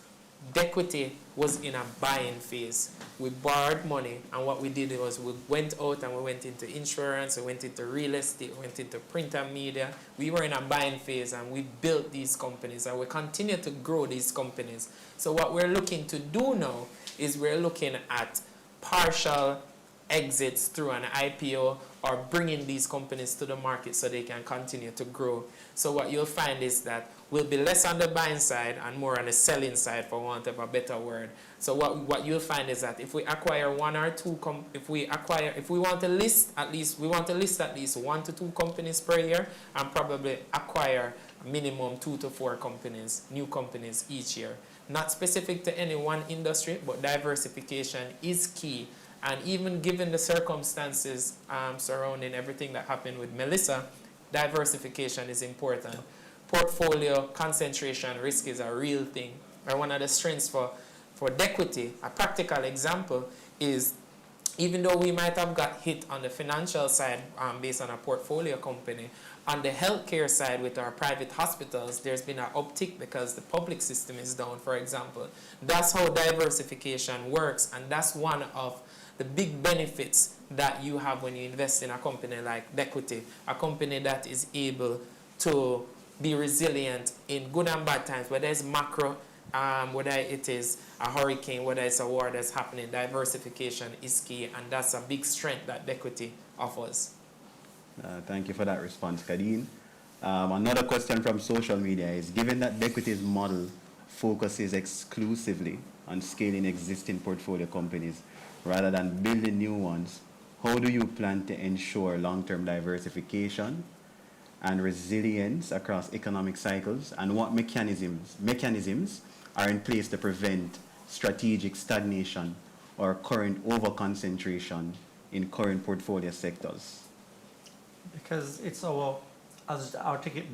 Dequity was in a buying phase. We borrowed money, and what we did was we went out and we went into insurance, we went into real estate, we went into print and media. We were in a buying phase, and we built these companies, and we continue to grow these companies. So what we're looking to do now is we're looking at partial exits through an IPO or bringing these companies to the market so they can continue to grow. So what you'll find is that we'll be less on the buying side and more on the selling side, for want of a better word. So what you'll find is that if we acquire one or two, if we want to list at least 1 to 2 companies per year, and probably acquire a minimum 2 to 4 companies, new companies each year. Not specific to any one industry, but diversification is key. And even given the circumstances surrounding everything that happened with Melissa, diversification is important. Portfolio concentration risk is a real thing. And one of the strengths for Dequity, a practical example, is even though we might have got hit on the financial side based on a portfolio company, on the healthcare side with our private hospitals, there's been an uptick because the public system is down, for example. That's how diversification works, and that's one of the big benefits that you have when you invest in a company like Dequity, a company that is able to be resilient in good and bad times, whether it's macro, whether it is a hurricane, whether it's a war that's happening. Diversification is key, and that's a big strength that Dequity offers. Thank you for that response, Kadeen. Another question from social media is, given that Dequity's model focuses exclusively on scaling existing portfolio companies rather than building new ones, how do you plan to ensure long-term diversification and resilience across economic cycles, and what mechanisms are in place to prevent strategic stagnation or current over-concentration in current portfolio sectors? Because it's our, as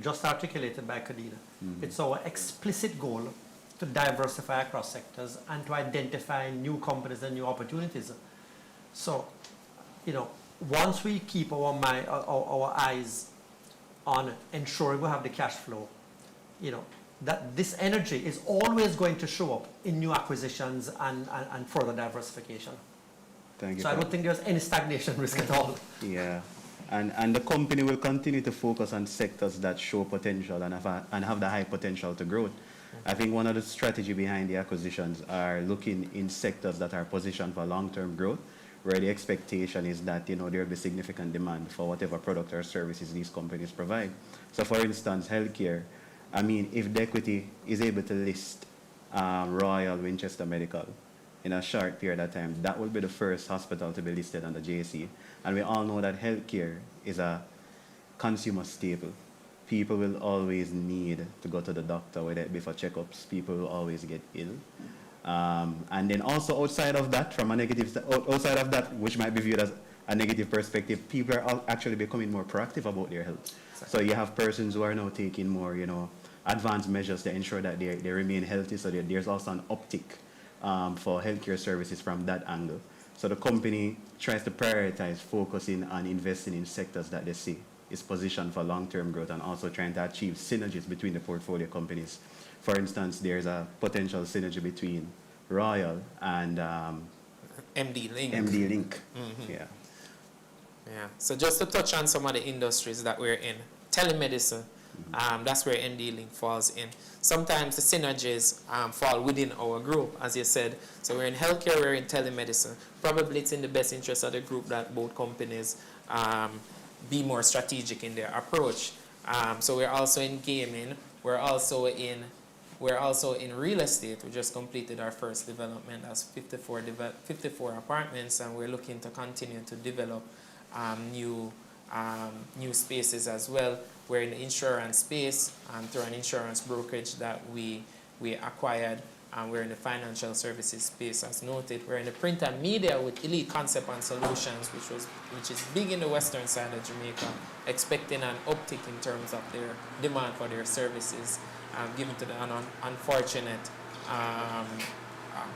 just articulated by Kadina, it's our explicit goal to diversify across sectors and to identify new companies and new opportunities. So, once we keep our eyes on ensuring we have the cash flow, that this energy is always going to show up in new acquisitions and further diversification. Thank you. So I don't think there's any stagnation risk at all. Yeah. And the company will continue to focus on sectors that show potential and have the high potential to growth. I think one of the strategy behind the acquisitions are looking in sectors that are positioned for long-term growth, where the expectation is that there will be significant demand for whatever product or services these companies provide. So for instance, healthcare, if Dequity is able to list Royal Winchester Medical in a short period of time, that will be the first hospital to be listed on the JSE. And we all know that healthcare is a consumer staple. People will always need to go to the doctor, whether it be for checkups. People will always get ill. And then also outside of that, outside of that, which might be viewed as a negative perspective, people are actually becoming more proactive about their health. Exactly. So you have persons who are now taking more, advanced measures to ensure that they remain healthy. So there's also an uptick for healthcare services from that angle. So the company tries to prioritize focusing on investing in sectors that they see is positioned for long-term growth, and also trying to achieve synergies between the portfolio companies. For instance, there's a potential synergy between Royal and MD Link. Mm-hmm. Yeah. Yeah. So just to touch on some of the industries that we're in, telemedicine, that's where ND Link falls in. Sometimes the synergies fall within our group, as you said. So we're in healthcare, we're in telemedicine. Probably it's in the best interest of the group that both companies be more strategic in their approach. So we're also in gaming. We're also in real estate. We just completed our first development as 54 apartments, and we're looking to continue to develop new spaces as well. We're in the insurance space through an insurance brokerage that we acquired. We're in the financial services space, as noted. We're in the print and media with Elite Concept and Solutions, which is big in the western side of Jamaica, expecting an uptick in terms of their demand for their services, given to the unfortunate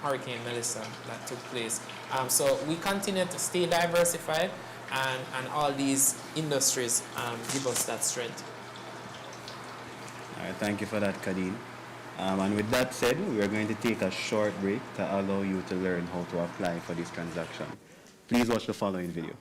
Hurricane Melissa that took place. So we continue to stay diversified, and all these industries give us that strength. All right, thank you for that, Kadeen. And with that said, we are going to take a short break to allow you to learn how to apply for this transaction. Please watch the following video.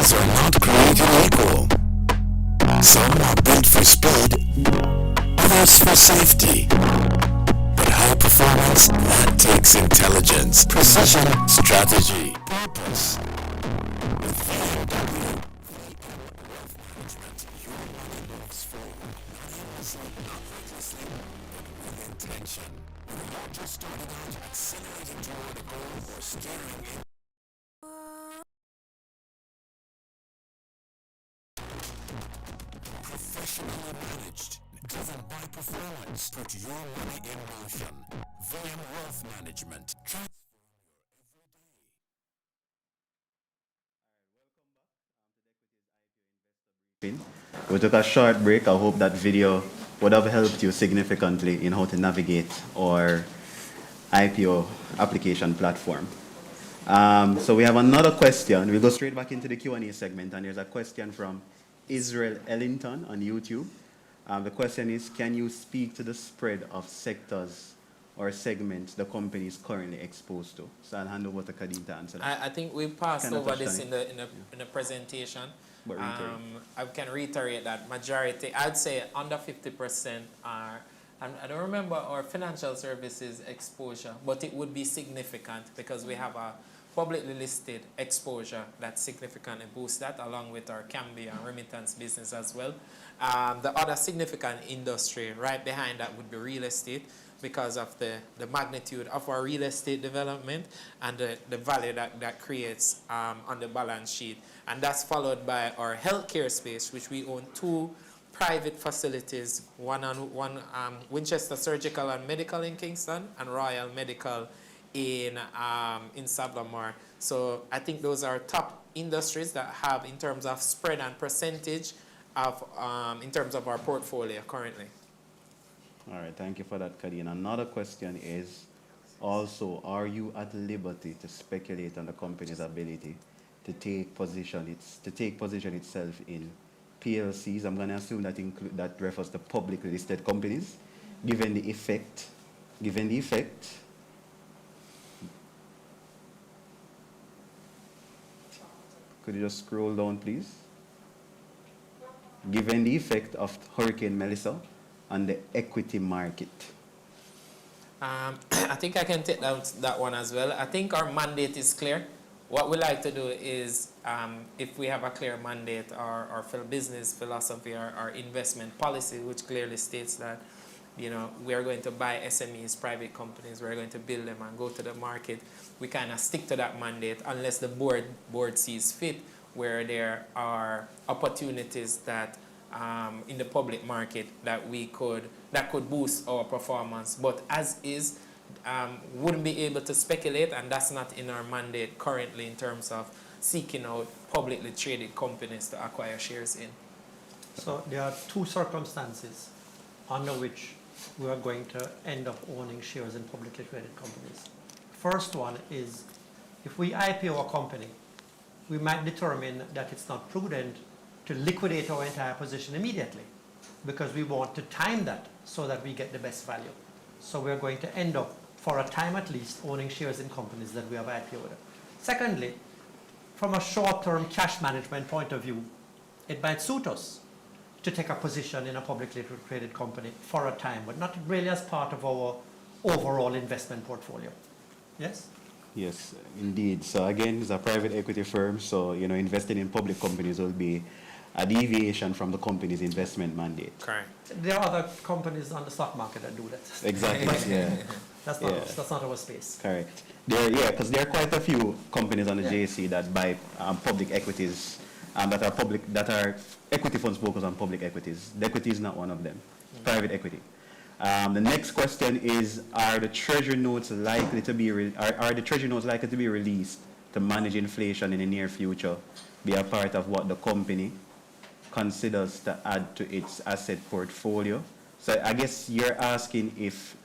Companies are not created equal. Some are built for speed, others for safety. But high performance, that takes intelligence, precision, strategy, purpose. With VMW, Wealth Management, your money moves forward, not aimlessly, not recklessly, but with intention. Whether you're just starting out, accelerating toward a goal, or steering in professionally managed, driven by performance. Put your money in motion. VM Wealth Management. We took a short break. I hope that video would have helped you significantly in how to navigate our IPO application platform. So we have another question. We'll go straight back into the Q&A segment, and there's a question from Israel Ellington on YouTube. The question is, can you speak to the spread of sectors or segments the company is currently exposed to? So I'll hand over to Kadim to answer that. I think we passed Kinda over touched this on in the presentation. But reiterate. I can reiterate that majority, I'd say under 50% are, I don't remember our financial services exposure, but it would be significant because we have a publicly listed exposure that significantly boosts that, along with our Cambia and remittance business as well. The other significant industry right behind that would be real estate, because of the magnitude of our real estate development and the value that creates on the balance sheet. And that's followed by our healthcare space, which we own 2 private facilities, one Winchester Surgical and Medical in Kingston and Royal Medical in Savlamore. So I think those are top industries that have, in terms of spread and percentage of, in terms of our portfolio currently. All right, thank you for that, Kadeen. Another question is, also, are you at liberty to speculate on the company's ability to take position itself in PLCs? I'm going to assume that refers to publicly listed companies, given the effect. Could you just scroll down, please? Given the effect of Hurricane Melissa on the equity market. I think I can take that one as well. I think our mandate is clear. What we like to do is, if we have a clear mandate, our business philosophy, our investment policy, which clearly states that, you know, we are going to buy SMEs, private companies, we're going to build them and go to the market. We kind of stick to that mandate unless the board sees fit, where there are opportunities that in the public market that could boost our performance. But as is, wouldn't be able to speculate, and that's not in our mandate currently in terms of seeking out publicly traded companies to acquire shares in. So there are 2 circumstances under which we are going to end up owning shares in publicly traded companies. First one is, if we IPO a company, we might determine that it's not prudent to liquidate our entire position immediately, because we want to time that so that we get the best value. So we're going to end up, for a time at least, owning shares in companies that we have IPO'd. Secondly, from a short-term cash management point of view, it might suit us to take a position in a publicly traded company for a time, but not really as part of our overall investment portfolio. Yes? Yes, indeed. So again, it's a private equity firm, so, you know, investing in public companies will be a deviation from the company's investment mandate. Correct. There are other companies on the stock market that do that. Exactly, yeah. That's not us. That's not our space. Correct. Because there are quite a few companies on the JSE that buy public equities, that are equity funds focused on public equities. Dequity is not one of them. Private equity. The next question is: are the treasury notes likely to be released to manage inflation in the near future? Be a part of what the company considers to add to its asset portfolio. So I guess you're asking if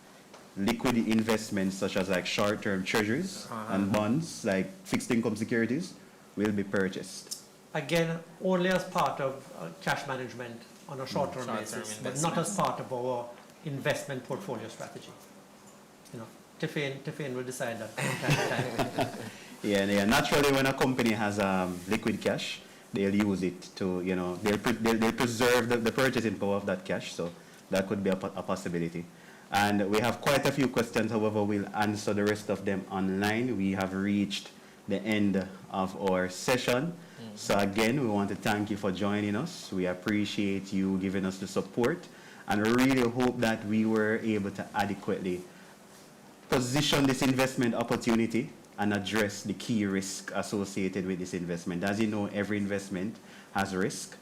liquid investments such as like short-term treasuries and bonds, like fixed income securities, will be purchased. Again, only as part of cash management on a short-term basis, but not as part of our investment portfolio strategy. You know, Tiffany will decide that from time to time. Yeah. Naturally, when a company has liquid cash, they'll use it to, they'll preserve the purchasing power of that cash. So that could be a possibility. And we have quite a few questions, however, we'll answer the rest of them online. We have reached the end of our session. So again, we want to thank you for joining us. We appreciate you giving us the support, and we really hope that we were able to adequately position this investment opportunity and address the key risk associated with this investment. As you know, every investment has risk.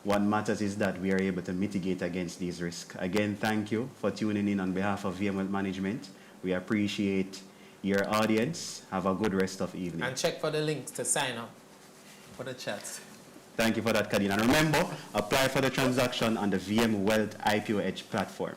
What matters is that we are able to mitigate against these risks. Again, thank you for tuning in on behalf of VM Wealth Management. We appreciate your audience. Have a good rest of evening. And check for the links to sign up for the chat. Thank you for that, Kadeen. And remember, apply for the transaction on the VM Wealth IPO Edge platform.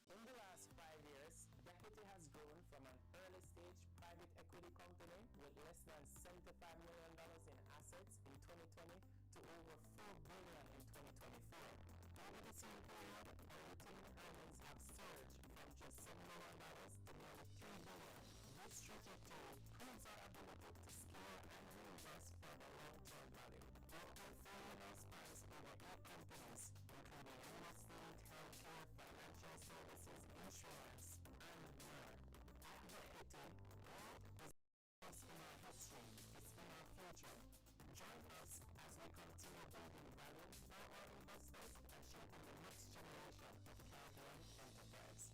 In the last 5 years, Dequity has grown from an early stage private equity company with less than $75 million in assets in 2020 to over $4 billion in 2024. Over the same period, our retained earnings have surged from just $7 million to nearly $3 billion. This trajectory proves our ability to scale and reinvest for the long-term value. Our portfolio now spans over 8 companies, including real estate, healthcare, financial services, insurance, and more. At Dequity, growth is just in our history, it's in our future. Join us as we continue building value for our investors and shaping the next generation of Caribbean enterprise.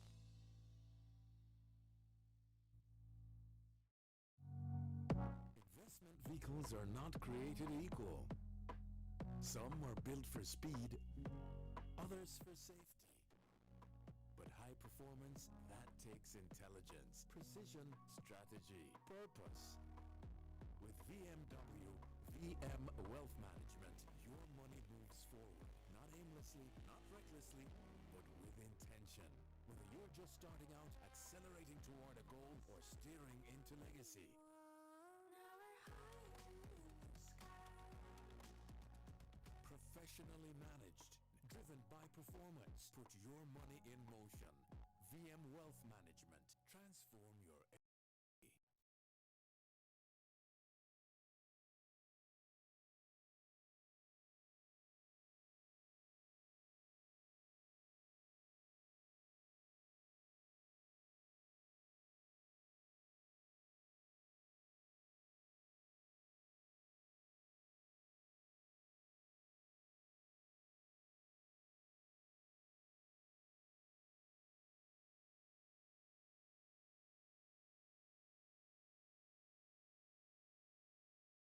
Investment vehicles are not created equal. Some are built for speed, others for safety. But high performance, that takes intelligence, precision, strategy, purpose. With VMW, VM Wealth Management, your money moves forward. Not aimlessly, not recklessly, but with intention. Whether you're just starting out, accelerating toward a goal, or steering into legacy. Professionally managed, driven by performance. Put your money in motion. VM Wealth Management. Transfer